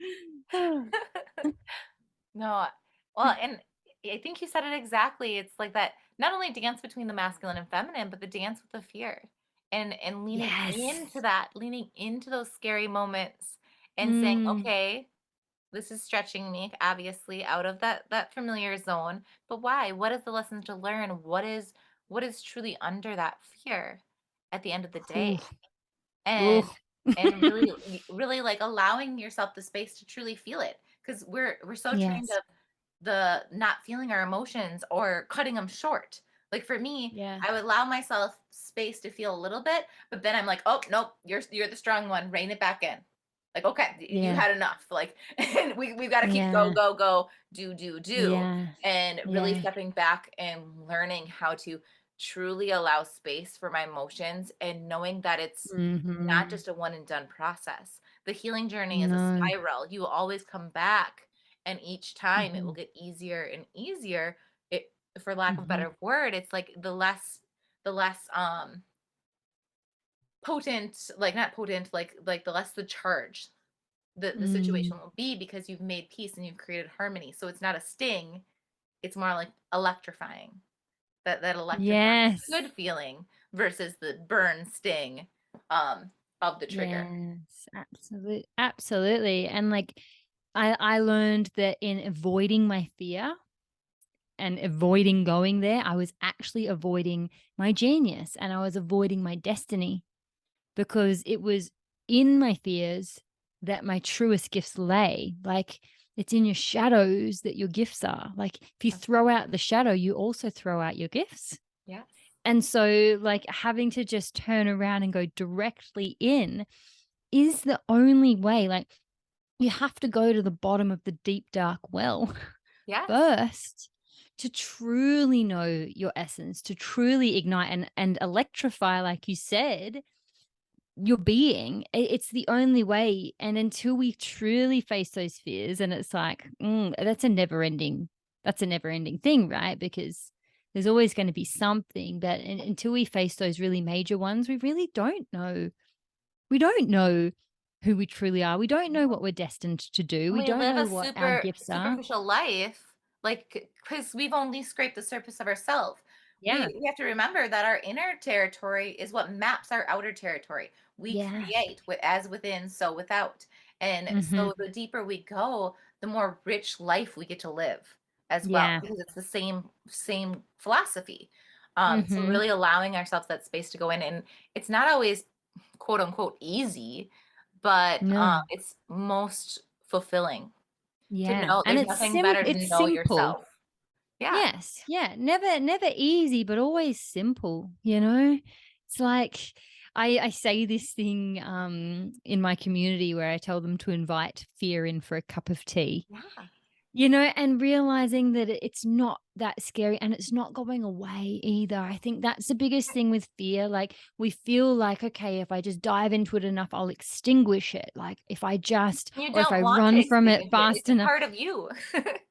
S1: No, well, and I think you said it exactly. It's like that not only dance between the masculine and feminine, but the dance with the fear and leaning
S2: Yes.
S1: into that, leaning into those scary moments and saying,
S2: Mm,
S1: okay, this is stretching me obviously out of that familiar zone. But why? What is the lesson to learn? What is truly under that fear at the end of the day?
S2: ooh, ooh.
S1: And really really like allowing yourself the space to truly feel it because we're so trained
S2: Yes.
S1: of the not feeling our emotions or cutting them short. Like for me,
S2: Yeah.
S1: I would allow myself space to feel a little bit, but then I'm like, oh nope, you're the strong one, rein it back in. Like, okay, you
S2: Yeah.
S1: had enough. Like, and we've got to keep go,
S2: Yeah.
S1: go, go, do,
S2: Yeah.
S1: and really
S2: Yeah.
S1: stepping back and learning how to truly allow space for my emotions and knowing that it's not
S2: Mhm.
S1: just a one and done process. The healing journey is a
S2: No.
S1: spiral. You will always come back, and each time it will
S2: Mhm.
S1: get easier and easier. It, for lack of a
S2: Mhm.
S1: better word, it's like the less potent, like not potent, like the less the charge the
S2: Mm.
S1: situation will be because you've made peace and you've created harmony. So it's not a sting, it's more like electrifying. That electrifying
S2: Yes.
S1: good feeling versus the burn sting um of the trigger.
S2: Yes. Absolutely. And like I learned that in avoiding my fear and avoiding going there, I was actually avoiding my genius and I was avoiding my destiny because it was in my fears that my truest gifts lay. Like it's in your shadows that your gifts are. Like if you
S1: That's
S2: throw out the shadow, you also throw out your gifts.
S1: yes.
S2: And so, like, having to just turn around and go directly in is the only way. Like, you have to go to the bottom of the deep, dark well
S1: Yes.
S2: first to truly know your essence, to truly ignite and electrify, like you said, your being. It's the only way. And until we truly face those fears, and it's like, that's a never ending thing, right? Because there's always going to be something, but until we face those really major ones, we really don't know. We don't know who we truly are. We don't know what we're destined to do. We
S1: We
S2: don't
S1: live
S2: know
S1: a
S2: what our
S1: super
S2: gifts are.
S1: superficial life, like because we've only scraped the surface of ourselves.
S2: Yeah.
S1: We have to remember that our inner territory is what maps our outer territory. We
S2: Yeah.
S1: create as within, so without. And
S2: Hmm.
S1: so the deeper we go, the more rich life we get to live as well,
S2: Yeah.
S1: because it's the same philosophy. So
S2: Hmm.
S1: really allowing ourselves that space to go in, and it's not always quote unquote easy, but
S2: No.
S1: it's most fulfilling to
S2: Yeah.
S1: know
S2: And
S1: there's nothing better to
S2: it's
S1: know
S2: simple.
S1: yourself. Yeah.
S2: Yes, yeah, never easy, but always simple, you know? It's like I say this thing in my community where I tell them to invite fear in for a cup of tea.
S1: Yeah.
S2: You know, and realizing that it's not that scary and it's not going away either. I think that's the biggest thing with fear. Like, we feel like, okay, if I just dive into it enough, I'll extinguish it. Like, if I just,
S1: You
S2: or if
S1: don't
S2: I
S1: want to
S2: run from it
S1: extinguish it.
S2: fast
S1: It's a
S2: enough.
S1: part of you.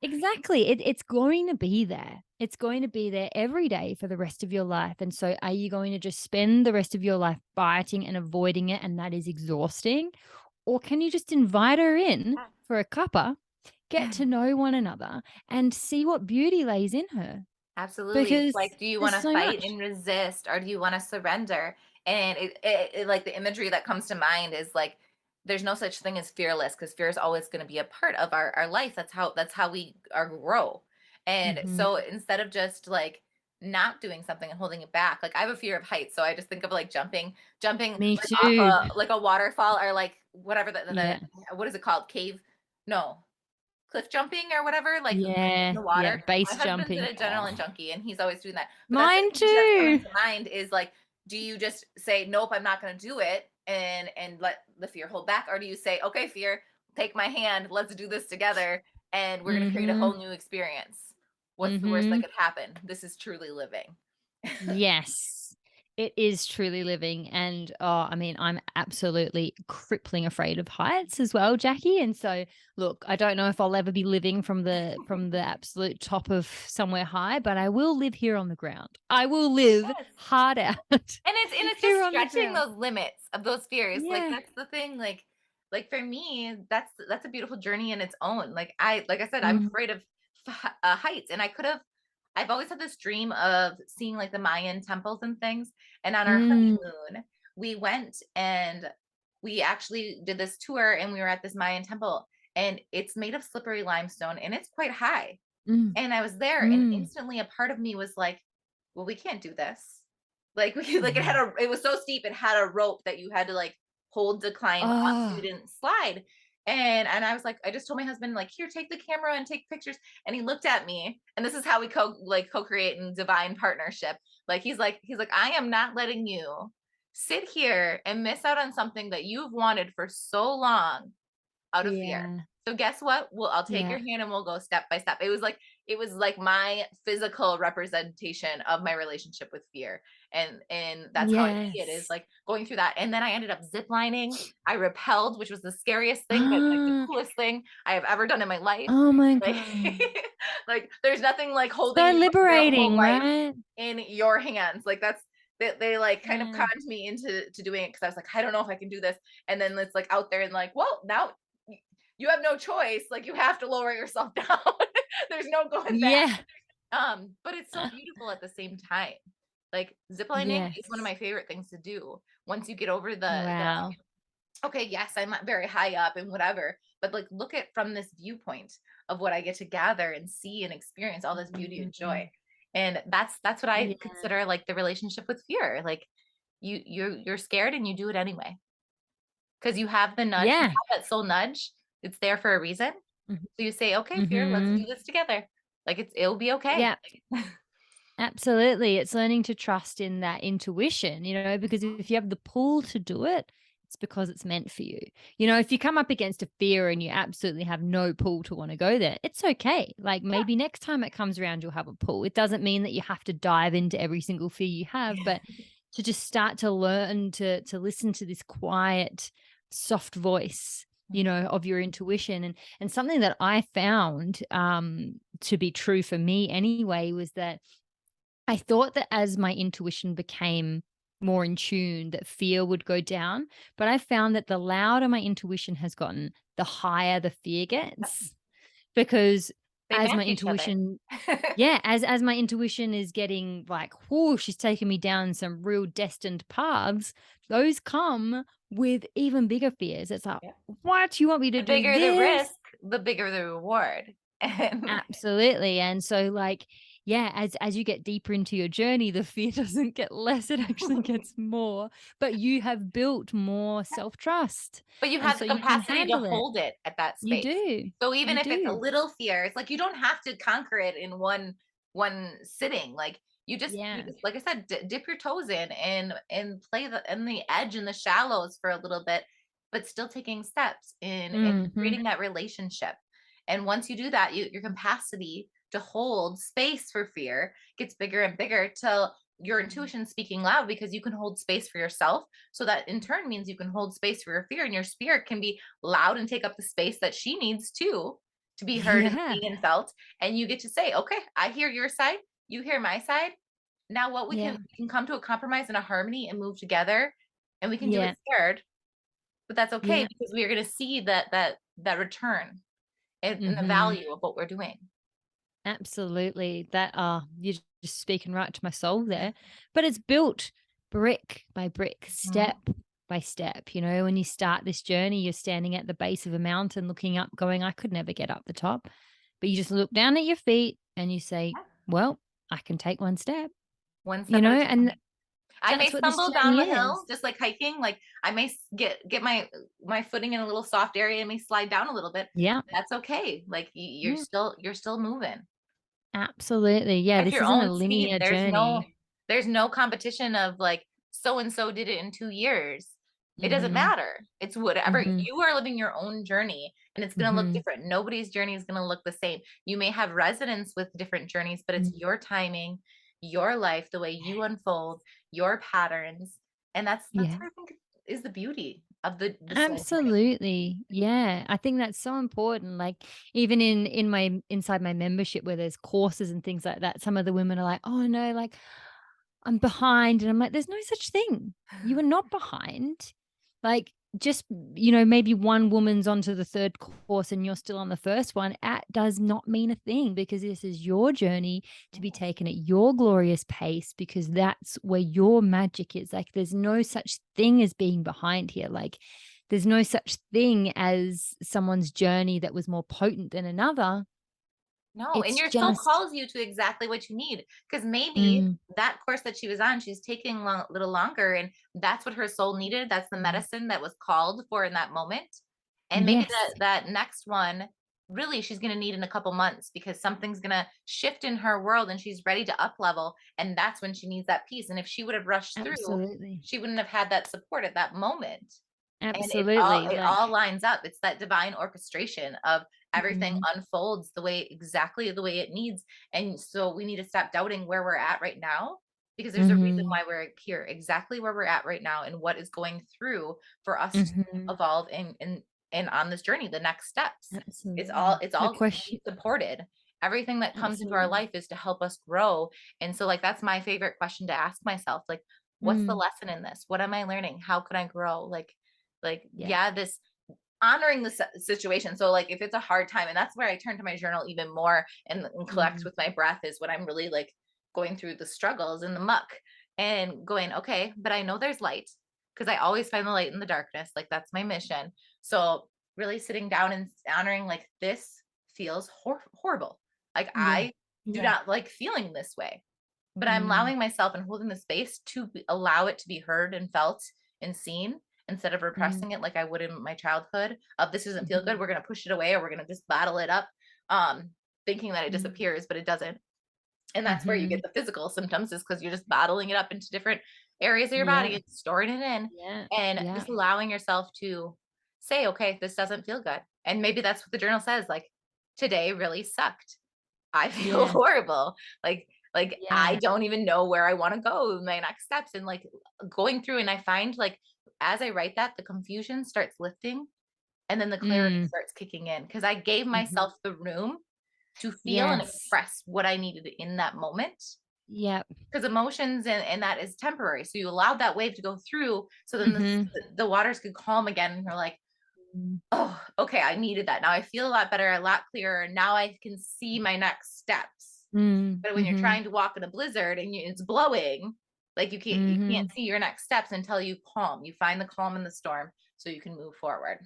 S2: Exactly. It's going to be there. It's going to be there every day for the rest of your life. And so, are you going to just spend the rest of your life fighting and avoiding it? And that is exhausting. Or can you just invite her in for a cuppa, get to know one another, and see what beauty lays in her?
S1: Absolutely. It's
S2: Because
S1: like, do you
S2: there's
S1: want to
S2: so
S1: fight
S2: much.
S1: and resist or do you want to surrender? And like the imagery that comes to mind is like, there's no such thing as fearless because fear is always going to be a part of our life. That's how we are grow. And
S2: Hmm.
S1: so instead of just like not doing something and holding it back, like I have a fear of heights. So I just think of like jumping
S2: Me
S1: like off
S2: too.
S1: like a waterfall or like whatever
S2: Yeah.
S1: what is it called? Cave? No, cliff jumping or whatever, like in
S2: Yeah.
S1: the
S2: Yeah.
S1: water. My
S2: Base
S1: husband's an
S2: jumping.
S1: adrenaline
S2: Oh,
S1: junkie and he's always doing that. But that's the
S2: mine
S1: image that's coming
S2: too.
S1: to mind is like, do you just say, nope, I'm not going to do it and let the fear hold back? Or do you say, okay, fear, take my hand, let's do this together and we're going to create a
S2: Hmm.
S1: whole new experience? What's the worst that
S2: Hmm.
S1: could happen? This is truly living.
S2: Yes. It is truly living. And I mean, I'm absolutely crippling afraid of heights as well, Jackie. And so look, I don't know if I'll ever be living from the absolute top of somewhere high, but I will live here on the ground. I will live
S1: Yes.
S2: hard out
S1: And it's just
S2: here on the
S1: stretching
S2: ground.
S1: those limits of those fears. Like
S2: Yeah.
S1: that's the thing. Like for me, that's a beautiful journey in its own. Like I said, I'm
S2: Mm,
S1: afraid of heights, and I've always had this dream of seeing like the Mayan temples and things. And on our
S2: mm,
S1: honeymoon, we went and we actually did this tour, and we were at this Mayan temple, and it's made of slippery limestone, and it's quite high.
S2: mm,
S1: And I was there, and
S2: mm,
S1: instantly a part of me was like, well, we can't do this. Like we like
S2: yeah.
S1: it was so steep, it had a rope that you had to like hold to climb up so you
S2: Oh,
S1: didn't slide. And I was like, I just told my husband, like, here, take the camera and take pictures. And he looked at me, and this is how we co-create in divine partnership. Like he's like, I am not letting you sit here and miss out on something that you've wanted for so long out of fear.
S2: yeah.
S1: So guess what? Well, I'll take your
S2: Yeah.
S1: hand and we'll go step by step. It was like my physical representation of my relationship with fear. And that's how I see it, is
S2: Yes.
S1: like going through that. And then I ended up ziplining. I rappelled, which was the scariest thing, but like the
S2: Ah,
S1: coolest thing I have ever done in my life.
S2: oh my
S1: Like,
S2: God.
S1: like there's nothing like
S2: So
S1: holding your whole
S2: liberating,
S1: life
S2: right?
S1: in your hands. Like that's they like kind of
S2: Yeah.
S1: conned me into doing it, because I was like, I don't know if I can do this. And then it's like out there and like, well, now you have no choice. Like you have to lower yourself down. There's no going back.
S2: Yeah.
S1: But it's so beautiful at the same time. Like ziplining is one of
S2: Yes.
S1: my favorite things to do. Once you get over the
S2: Wow.
S1: okay, yes, I'm not very high up and whatever, but like look at from this viewpoint of what I get to gather and see and experience all this beauty and
S2: Mhm.
S1: joy. And that's what I
S2: Yeah.
S1: consider like the relationship with fear. Like you're scared and you do it anyway, because you have the nudge, you
S2: Yeah.
S1: have that soul nudge. It's there for a reason.
S2: Mhm.
S1: So you say, okay, fear, let's do
S2: Mhm.
S1: this together. Like it'll be okay.
S2: Yeah. Absolutely. It's learning to trust in that intuition, because if you have the pull to do it, it's because it's meant for you. If you come up against a fear and you absolutely have no pull to want to go there, it's okay. Like maybe next time it comes around, you'll have a pull. It doesn't mean that you have to dive into every single fear you have,
S1: Yeah.
S2: but to just start to learn to listen to this quiet, soft voice, of your intuition. And something that I found to be true for me anyway was that I thought that as my intuition became more in tune, that fear would go down. But I found that the louder my intuition has gotten, the higher the fear gets. Because
S1: They
S2: as my
S1: match each other.
S2: intuition, yeah, as my intuition is getting like, whoa, she's taking me down some real destined paths, those come with even bigger fears. It's like,
S1: Yeah.
S2: what? You want me to
S1: The
S2: do
S1: bigger the
S2: this?
S1: risk, the bigger the reward. And
S2: Absolutely. And so like, yeah, as you get deeper into your journey, the fear doesn't get less, it actually gets more, but you have built more self-trust.
S1: but you
S2: And
S1: have
S2: so
S1: the
S2: you can
S1: capacity to
S2: handle it.
S1: hold it at that
S2: You
S1: space.
S2: do.
S1: So even
S2: You
S1: if it's a
S2: do.
S1: little fear, it's like you don't have to conquer it in one sitting. Like you
S2: Yeah.
S1: just like I said, dip your toes in and play in the edge and the shallows for a little bit, but still taking steps in
S2: Mhm.
S1: creating that relationship. And once you do that, your capacity to hold space for fear gets bigger and bigger till your intuition speaking loud, because you can hold space for yourself. So that in turn means you can hold space for your fear, and your spirit can be loud and take up the space that she needs to be heard and
S2: Yeah.
S1: seen and felt. And you get to say, okay, I hear your side, you hear my side. Now what
S2: Yeah.
S1: we can come to a compromise and a harmony and move together, and we can do it
S2: Yeah.
S1: scared, but that's okay,
S2: Yeah.
S1: because we are going to see that return and the
S2: Mhm.
S1: value of what we're doing.
S2: Absolutely. You're just speaking right to my soul there. But it's built brick by brick,
S1: Mhm.
S2: step by step. When you start this journey, you're standing at the base of a mountain looking up, going, I could never get up the top. But you just look down at your feet and you say, well, I can take one step,
S1: One step at a
S2: and
S1: time. I may
S2: that's what this
S1: stumble down
S2: journey
S1: the
S2: is.
S1: hill, just like hiking. Like I may get my footing in a little soft area and may slide down a little bit.
S2: Yeah.
S1: That's okay. Like
S2: Yeah.
S1: you're still moving
S2: Absolutely. Yeah.
S1: at
S2: This
S1: your
S2: isn't a
S1: own speed.
S2: linear journey.
S1: There's no competition of like so and so did it in 2 years. It doesn't
S2: Hmm.
S1: matter. It's whatever,
S2: Hmm.
S1: you are living your own journey, and it's going to look
S2: Hmm.
S1: different. Nobody's journey is going to look the same. You may have resonance with different journeys, but it's your timing, your life, the way you unfold, your patterns. And that's
S2: Yeah.
S1: what I think is the beauty of the soul journey.
S2: Absolutely. Yeah. I think that's so important. Like even in my inside my membership where there's courses and things like that, some of the women are like, "Oh no, like I'm behind." And I'm like, "There's no such thing. You are not behind." Like just, maybe one woman's onto the third course and you're still on the first one, that does not mean a thing because this is your journey to be taken at your glorious pace because that's where your magic is. Like there's no such thing as being behind here. Like there's no such thing as someone's journey that was more potent than another.
S1: No, and
S2: It's
S1: your soul
S2: just
S1: calls you to exactly what you need. Because maybe
S2: mm,
S1: that course that she was on, she's taking a little longer, and that's what her soul needed. That's the
S2: mm,
S1: medicine that was called for in that moment. And maybe
S2: yes,
S1: that next one, really, she's going to need in a couple months because something's going to shift in her world, and she's ready to up level. And that's when she needs that piece. And if she would have rushed through,
S2: absolutely.
S1: she wouldn't have had that support at that moment. And it all
S2: Absolutely.
S1: it
S2: Like
S1: all lines up. It's that divine orchestration of everything
S2: mm,
S1: unfolds exactly the way it needs. And so we need to stop doubting where we're at right now because there's a reason
S2: mhm,
S1: why we're here, exactly where we're at right now and what is going through for us to
S2: mhm.
S1: evolve and on this journey, the next steps. It's all
S2: Absolutely.
S1: it's
S2: The
S1: all
S2: question
S1: supported. Everything that comes into our
S2: absolutely.
S1: life is to help us grow. And so like that's my favorite question to ask myself. Like, what's the
S2: Mm,
S1: lesson in this? What am I learning? How can I grow? Like,
S2: yeah.
S1: yeah, this honoring the situation. So, like, if it's a hard time, and that's where I turn to my journal even more and collect
S2: Mm,
S1: with my breath is when I'm really like going through the struggles in the muck and going, okay, but I know there's light because I always find the light in the darkness. Like, that's my mission. So, really sitting down and honoring, like, this feels horrible. Like,
S2: yeah.
S1: I do
S2: Yeah.
S1: not like feeling this way, but I'm
S2: Mm,
S1: allowing myself and holding the space to allow it to be heard and felt and seen instead of
S2: mm,
S1: repressing it like I would in my childhood of this doesn't feel
S2: mhm,
S1: good. We're going to push it away or we're going to just bottle it up, um, thinking that it
S2: mm,
S1: disappears, but it doesn't. And that's where you get
S2: mhm.
S1: the physical symptoms is because you're just bottling it up into different areas of your body
S2: Yeah.
S1: and storing it in
S2: Yeah.
S1: and
S2: Yeah.
S1: just allowing yourself to say, okay, this doesn't feel good. And maybe that's what the journal says. Like today really sucked. I feel
S2: Yeah.
S1: horrible. Like I
S2: Yeah.
S1: don't even know where I want to go with my next steps and like going through and I find like as I write that the confusion starts lifting and then the clarity
S2: Mm,
S1: starts kicking in because I gave
S2: mhm.
S1: myself the room to feel and
S2: Yes.
S1: express what I needed in that moment
S2: Yep.
S1: because emotions and that is temporary. So you allowed that wave to go through so then
S2: Mhm.
S1: the waters could calm again and you're like,
S2: Mm,
S1: oh, okay, I needed that. Now I feel a lot better, a lot clearer. Now I can see my next steps.
S2: mm,
S1: But when you're
S2: mhm,
S1: trying to walk in a blizzard and it's blowing, like you can't
S2: mhm.
S1: see your next steps until you calm. You find the calm in the storm so you can move forward.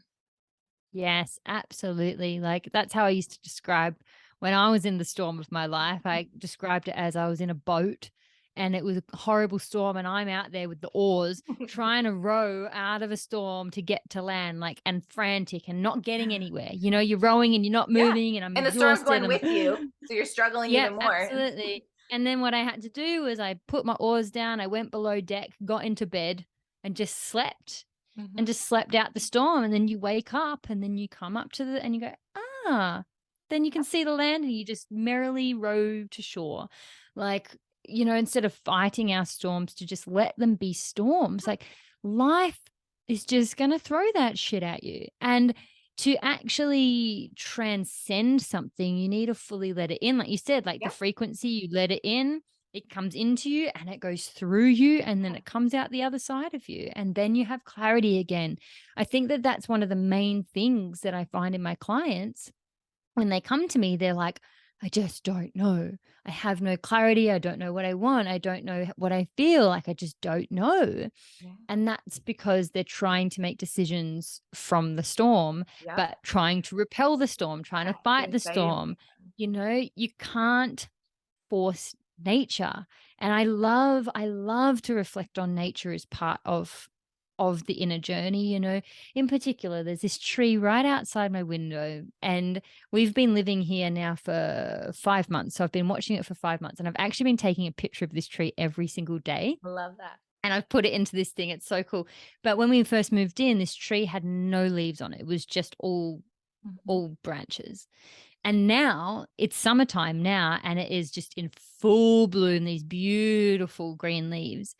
S2: Yes, absolutely. Like that's how I used to describe when I was in the storm of my life. I described it as I was in a boat and it was a horrible storm and I'm out there with the oars trying to row out of a storm to get to land like and frantic and not getting anywhere. You're rowing and you're not
S1: Yeah.
S2: moving and I'm
S1: And the storm's
S2: exhausted.
S1: going
S2: I'm
S1: with you. So you're struggling
S2: Yep,
S1: even more.
S2: absolutely. And then what I had to do was I put my oars down, I went below deck, got into bed and just slept and
S1: Mhm.
S2: just slept out the storm. And then you wake up and then you come up to the and you go, ah, then you can see the land and you just merrily row to shore. Like, instead of fighting our storms, to just let them be storms. Like life is just going to throw that shit at you. And to actually transcend something, you need to fully let it in. Like you said, like the
S1: Yeah.
S2: frequency, you let it in, it comes into you and it goes through you and then it comes out the other side of you. And then you have clarity again. I think that that's one of the main things that I find in my clients when they come to me, they're like, I just don't know. I have no clarity. I don't know what I want. I don't know what I feel. Like, I just don't know.
S1: Yeah.
S2: And that's because they're trying to make decisions from the storm,
S1: Yep.
S2: but trying to repel the storm, trying to
S1: That's
S2: fight
S1: the
S2: the
S1: same.
S2: storm. You can't force nature. And I love to reflect on nature as part of the inner journey. In particular, there's this tree right outside my window and we've been living here now for 5 months. So I've been watching it for 5 months and I've actually been taking a picture of this tree every single day
S1: Love that.
S2: and I've put it into this thing. It's so cool. But when we first moved in, this tree had no leaves on it. It was just all
S1: Mhm.
S2: all branches. And now it's summertime now, and it is just in full bloom, these beautiful green leaves.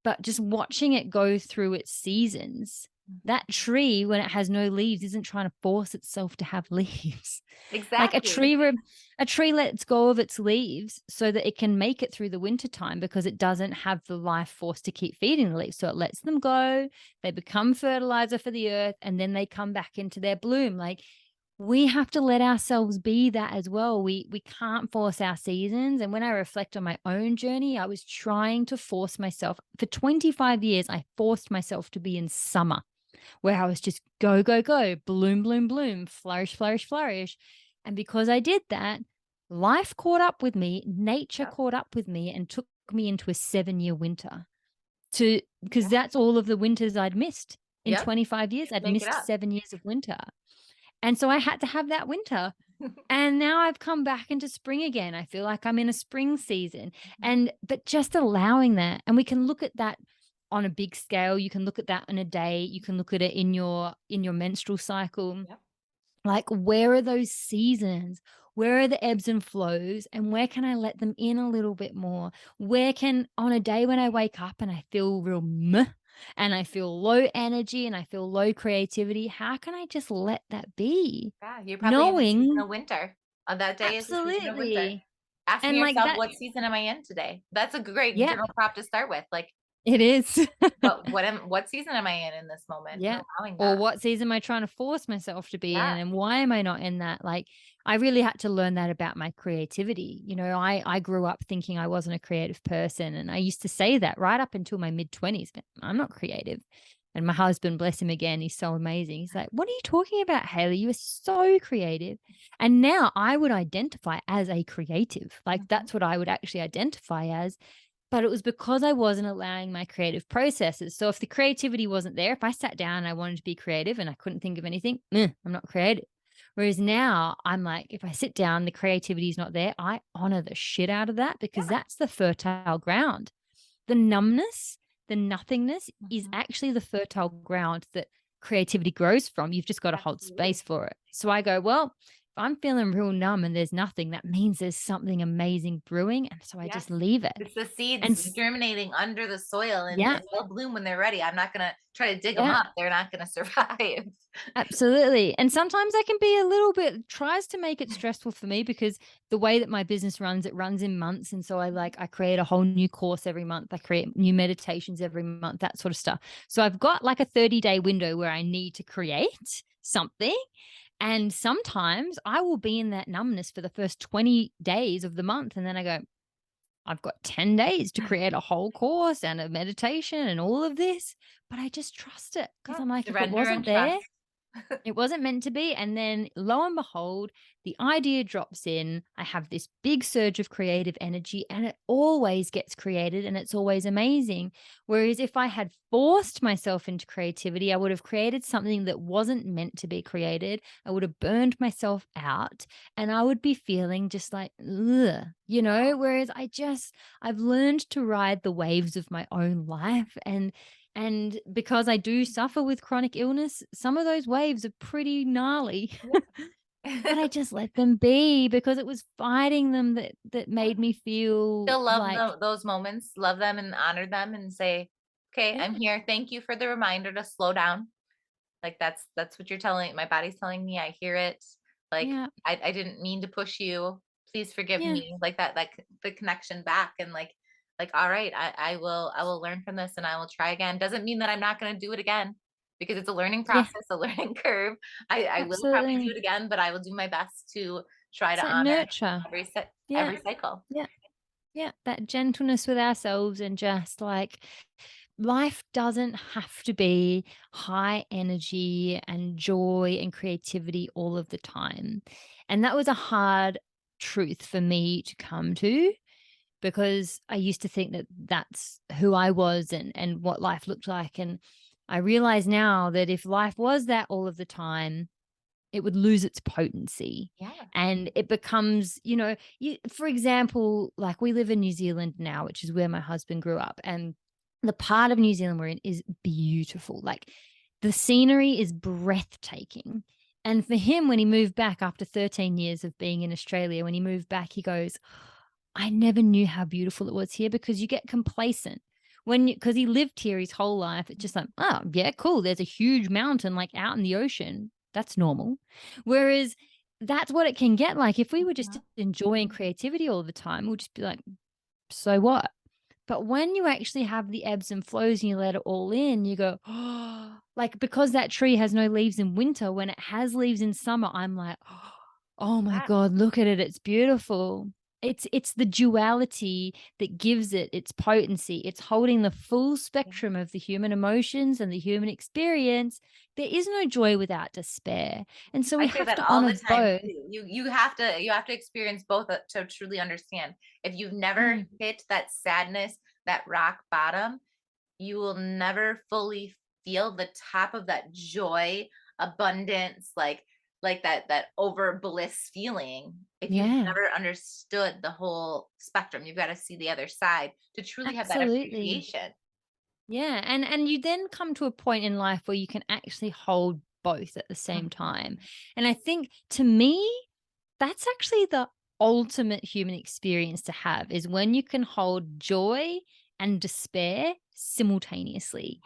S2: But just watching it go through its seasons, that tree, when it has no leaves, isn't trying to force itself to have leaves. Like
S1: Exactly.
S2: a tree lets go of its leaves so that it can make it through the winter time because it doesn't have the life force to keep feeding the leaves. So it lets them go, they become fertilizer for the earth, and then they come back into their bloom. Like, we have to let ourselves be that as well. We can't force our seasons. And when I reflect on my own journey, I was trying to force myself. For 25 years, I forced myself to be in summer, where I was just go, go, go, bloom, bloom, bloom, flourish, flourish, flourish. And because I did that, life caught up with me, nature
S1: Yeah.
S2: caught up with me and took me into a 7-year winter because
S1: Yeah.
S2: that's all of the winters I'd missed. In
S1: Yep.
S2: 25 years, I'd
S1: Make it
S2: missed
S1: up.
S2: 7 years of winter. And so I had to have that winter. And now I've come back into spring again. I feel like I'm in a spring season. But just allowing that, and we can look at that on a big scale. You can look at that in a day. You can look at it in your menstrual cycle.
S1: Yep.
S2: Like, where are those seasons? Where are the ebbs and flows? And where can I let them in a little bit more? Where can, on a day when I wake up and I feel real meh, and I feel low energy and I feel low creativity, how can I just let that be?
S1: Yeah, you're probably in a season
S2: Knowing
S1: of winter. On that day is a season of winter.
S2: absolutely.
S1: Asking
S2: And like
S1: yourself,
S2: that,
S1: what season am I in today? That's a great
S2: yeah,
S1: journal prop to start with. Like,
S2: it is.
S1: what season am I in this moment? And
S2: Yeah.
S1: allowing
S2: Or
S1: that.
S2: what season am I trying to force myself to be
S1: Yeah.
S2: in? And why am I not in that? Like, I really had to learn that about my creativity. I grew up thinking I wasn't a creative person. And I used to say that right up until my mid-20s. But I'm not creative. And my husband, bless him again, he's so amazing. He's like, "What are you talking about, Haley? You are so creative." And now I would identify as a creative. Like,
S1: Mhm.
S2: that's what I would actually identify as. But it was because I wasn't allowing my creative processes. So if the creativity wasn't there, if I sat down and I wanted to be creative and I couldn't think of anything, I'm not creative. Whereas now I'm like, if I sit down, the creativity is not there, I honor the shit out of that because
S1: Yeah.
S2: that's the fertile ground. The numbness, the nothingness is
S1: Mhm.
S2: actually the fertile ground that creativity grows from. You've just got to hold
S1: Absolutely.
S2: space for it. So I go, well, if I'm feeling real numb and there's nothing, that means there's something amazing brewing. And so I
S1: Yes.
S2: just leave it.
S1: It's the
S2: And
S1: seeds germinating under the soil, and
S2: yeah,
S1: they'll bloom when they're ready. I'm not gonna try to dig them
S2: yeah,
S1: up. They're not gonna survive.
S2: absolutely. And sometimes I can be a little bit tries to make it stressful for me because the way that my business runs, it runs in months. And so I create a whole new course every month. I create new meditations every month, that sort of stuff. So I've got like a 30-day window where I need to create something. And sometimes I will be in that numbness for the first 20 days of the month. And then I go, I've got 10 days to create a whole course and a meditation and all of this. But I just trust it because
S1: Yeah.
S2: I'm like, if it
S1: Surrender and
S2: wasn't there,
S1: trust.
S2: it wasn't meant to be. And then lo and behold, the idea drops in. I have this big surge of creative energy and it always gets created and it's always amazing. Whereas if I had forced myself into creativity, I would have created something that wasn't meant to be created. I would have burned myself out and I would be feeling just like, ugh, whereas I've learned to ride the waves of my own life and because I do suffer with chronic illness, some of those waves are pretty gnarly. But I just let them be because it was fighting them that
S1: Yeah.
S2: made me feel
S1: Still love
S2: like,
S1: those moments, love them and honor them and say, okay, I'm
S2: yeah,
S1: here. Thank you for the reminder to slow down. Like that's what you're telling my body's telling me. I hear it. Like
S2: yeah,
S1: I didn't mean to push you. Please forgive
S2: yeah,
S1: me. Like that, like the connection back and like, all right, I will learn from this and I will try again. Doesn't mean that I'm not gonna do it again because it's a learning
S2: yeah,
S1: process, a learning curve. I will probably do
S2: absolutely.
S1: it again, but I will do my best to try
S2: It's
S1: to
S2: that
S1: honor
S2: nurture. Yeah,
S1: every cycle.
S2: yeah, yeah. That gentleness with ourselves and just like life doesn't have to be high energy and joy and creativity all of the time. And that was a hard truth for me to come to because I used to think that that's who I was and what life looked like. And I realize now that if life was that all of the time, it would lose its potency
S1: Yeah.
S2: and it becomes, for example, like we live in New Zealand now, which is where my husband grew up. And the part of New Zealand we're in is beautiful. Like the scenery is breathtaking. And for him, when he moved back after 13 years of being in Australia, when he moved back, he goes, I never knew how beautiful it was here, because you get complacent because he lived here his whole life. It's just like, oh, yeah, cool. There's a huge mountain like out in the ocean. That's normal. Whereas that's what it can get like. If we were just
S1: Mhm.
S2: enjoying creativity all the time, we'll just be like, so what? But when you actually have the ebbs and flows and you let it all in, you go, oh, like, because that tree has no leaves in winter, when it has leaves in summer, I'm like, oh my
S1: Yeah.
S2: God, look at it. It's beautiful. It's the duality that gives it its potency. It's holding the full spectrum of the human emotions and the human experience. There is no joy without despair. And so we
S1: I say
S2: have
S1: that
S2: to
S1: all
S2: honor
S1: the time
S2: both.
S1: too. You have to experience both to truly understand. If you've never
S2: Mm,
S1: hit that sadness, that rock bottom, you will never fully feel the top of that joy, abundance, like that over bliss feeling. If you've
S2: yeah,
S1: never understood the whole spectrum, you've got to see the other side to truly have that
S2: absolutely.
S1: appreciation.
S2: Yeah, and you then come to a point in life where you can actually hold both at the same time.
S1: Mhm.
S2: And I think, to me, that's actually the ultimate human experience to have, is when you can hold joy and despair simultaneously.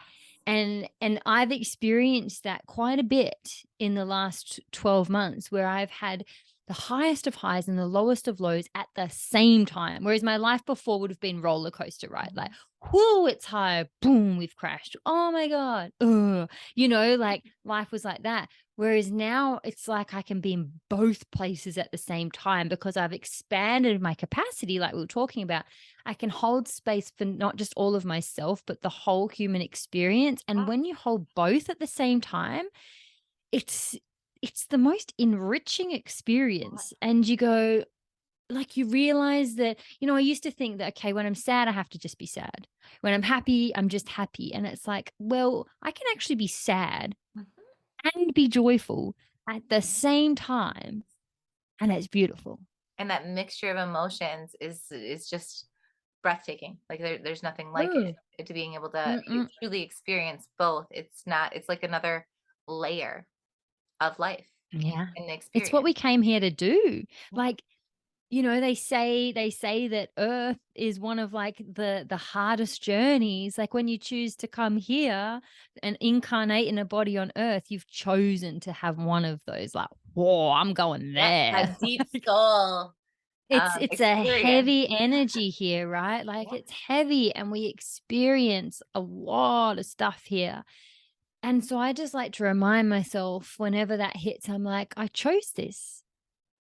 S2: And I've experienced that quite a bit in the last 12 months, where I've had the highest of highs and the lowest of lows at the same time. Whereas my life before would have been roller coaster, right? Like,
S1: Mhm.
S2: whoo, it's high, boom, we've crashed. Oh my God. Ugh. Like, life was like that. Whereas now it's like I can be in both places at the same time, because I've expanded my capacity, like we were talking about. I can hold space for not just all of myself, but the whole human experience. And
S1: Ah,
S2: when you hold both at the same time, it's it's the most enriching experience. And you go, like, you realize that, I used to think that, okay, when I'm sad, I have to just be sad. When I'm happy, I'm just happy. And it's like, well, I can actually be sad
S1: mhm.
S2: and be joyful at the same time. And it's beautiful.
S1: And that mixture of emotions is just breathtaking. Like there's nothing like it.
S2: Ooh,
S1: To being able to
S2: mm-mm.
S1: truly experience both. It's like another layer of life
S2: Yeah.
S1: and
S2: It's what
S1: experience.
S2: we came here to do.
S1: Yeah.
S2: Like, they say that Earth is one of, like, the hardest journeys. Like, when you choose to come here and incarnate in a body on Earth, you've chosen to have one of those, like, whoa, I'm going
S1: Yep,
S2: there.
S1: that deep
S2: Like,
S1: soul
S2: it's a
S1: experience.
S2: heavy energy here, right? Like,
S1: Yeah.
S2: it's heavy, and we experience a lot of stuff here. And so I just like to remind myself whenever that hits, I'm like, I chose this.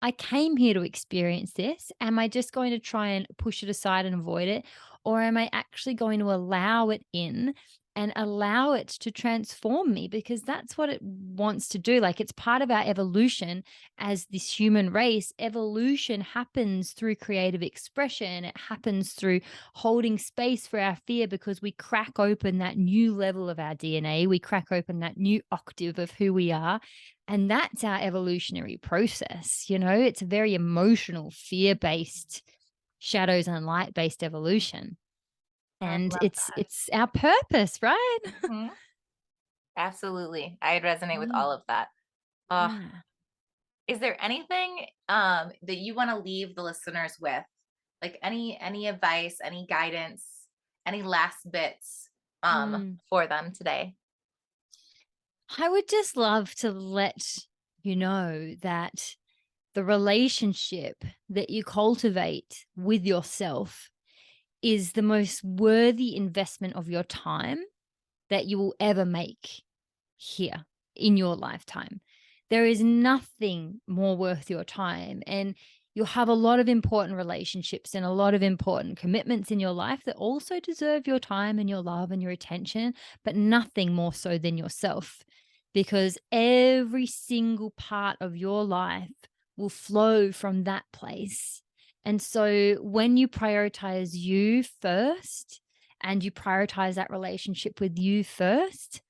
S2: I came here to experience this. Am I just going to try and push it aside and avoid it? Or am I actually going to allow it in and allow it to transform me? Because that's what it wants to do. Like, it's part of our evolution as this human race. Evolution happens through creative expression, it happens through holding space for our fear, because we crack open that new level of our DNA, we crack open that new octave of who we are, and that's our evolutionary process. It's a very emotional, fear based, shadows and light based evolution.
S1: I
S2: And
S1: love
S2: it's
S1: that.
S2: it's our purpose, right?
S1: Mhm. Absolutely. I resonate with
S2: Mm,
S1: all of that. Uh,
S2: yeah.
S1: is there anything that you want to leave the listeners with? Like any advice, any guidance, any last bits
S2: Mm.
S1: for them today?
S2: I would just love to let you know that the relationship that you cultivate with yourself is the most worthy investment of your time that you will ever make here in your lifetime. There is nothing more worth your time. And you'll have a lot of important relationships and a lot of important commitments in your life that also deserve your time and your love and your attention, but nothing more so than yourself, because every single part of your life will flow from that place. And so when you prioritize you first and you prioritize that relationship with you first,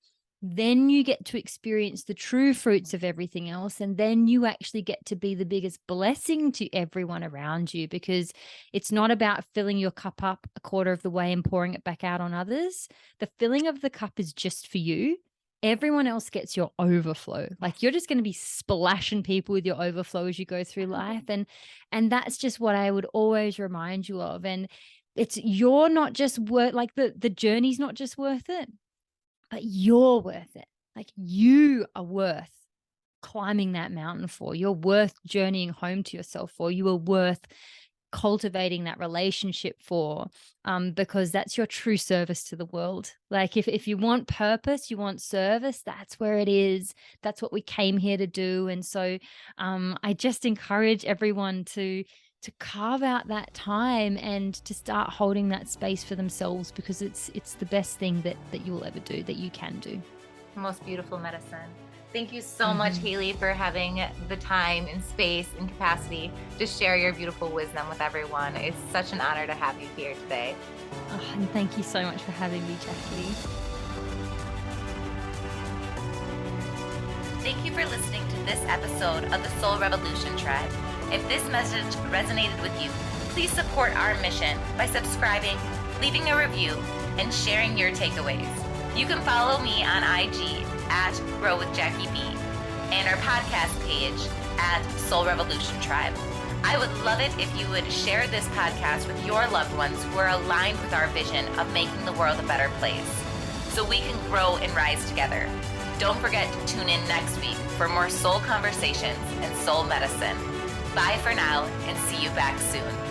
S2: then you get to experience the true fruits of everything else. And then you actually get to be the biggest blessing to everyone around you, because it's not about filling your cup up a quarter of the way and pouring it back out on others. The filling of the cup is just for you. everyone else gets your overflow. Like you're just going to be splashing people with your overflow as you go through life. And that's just what I would always remind you of. And you're not just worth, like the journey's not just worth it, but you're worth it. Like you are worth climbing that mountain for. You're worth journeying home to yourself for. You are worth cultivating that relationship for, because that's your true service to the world. Like if you want purpose, you want service, that's where it is. That's what we came here to do. And so I just encourage everyone to carve out that time and to start holding that space for themselves, because it's the best thing that you will ever do, that you can do.
S1: Most beautiful medicine. Thank you so much, Haley, for having the time and space and capacity to share your beautiful wisdom with everyone. It's such an honor to have you here today.
S2: Oh, and thank you so much for having me, Jackie.
S1: Thank you for listening to this episode of the Soul Revolution Tribe. If this message resonated with you, please support our mission by subscribing, leaving a review, and sharing your takeaways. You can follow me on IG at Grow with Jackie B and our podcast page at Soul Revolution Tribe. I would love it if you would share this podcast with your loved ones who are aligned with our vision of making the world a better place, so we can grow and rise together. Don't forget to tune in next week for more soul conversations and soul medicine. Bye for now, and see you back soon.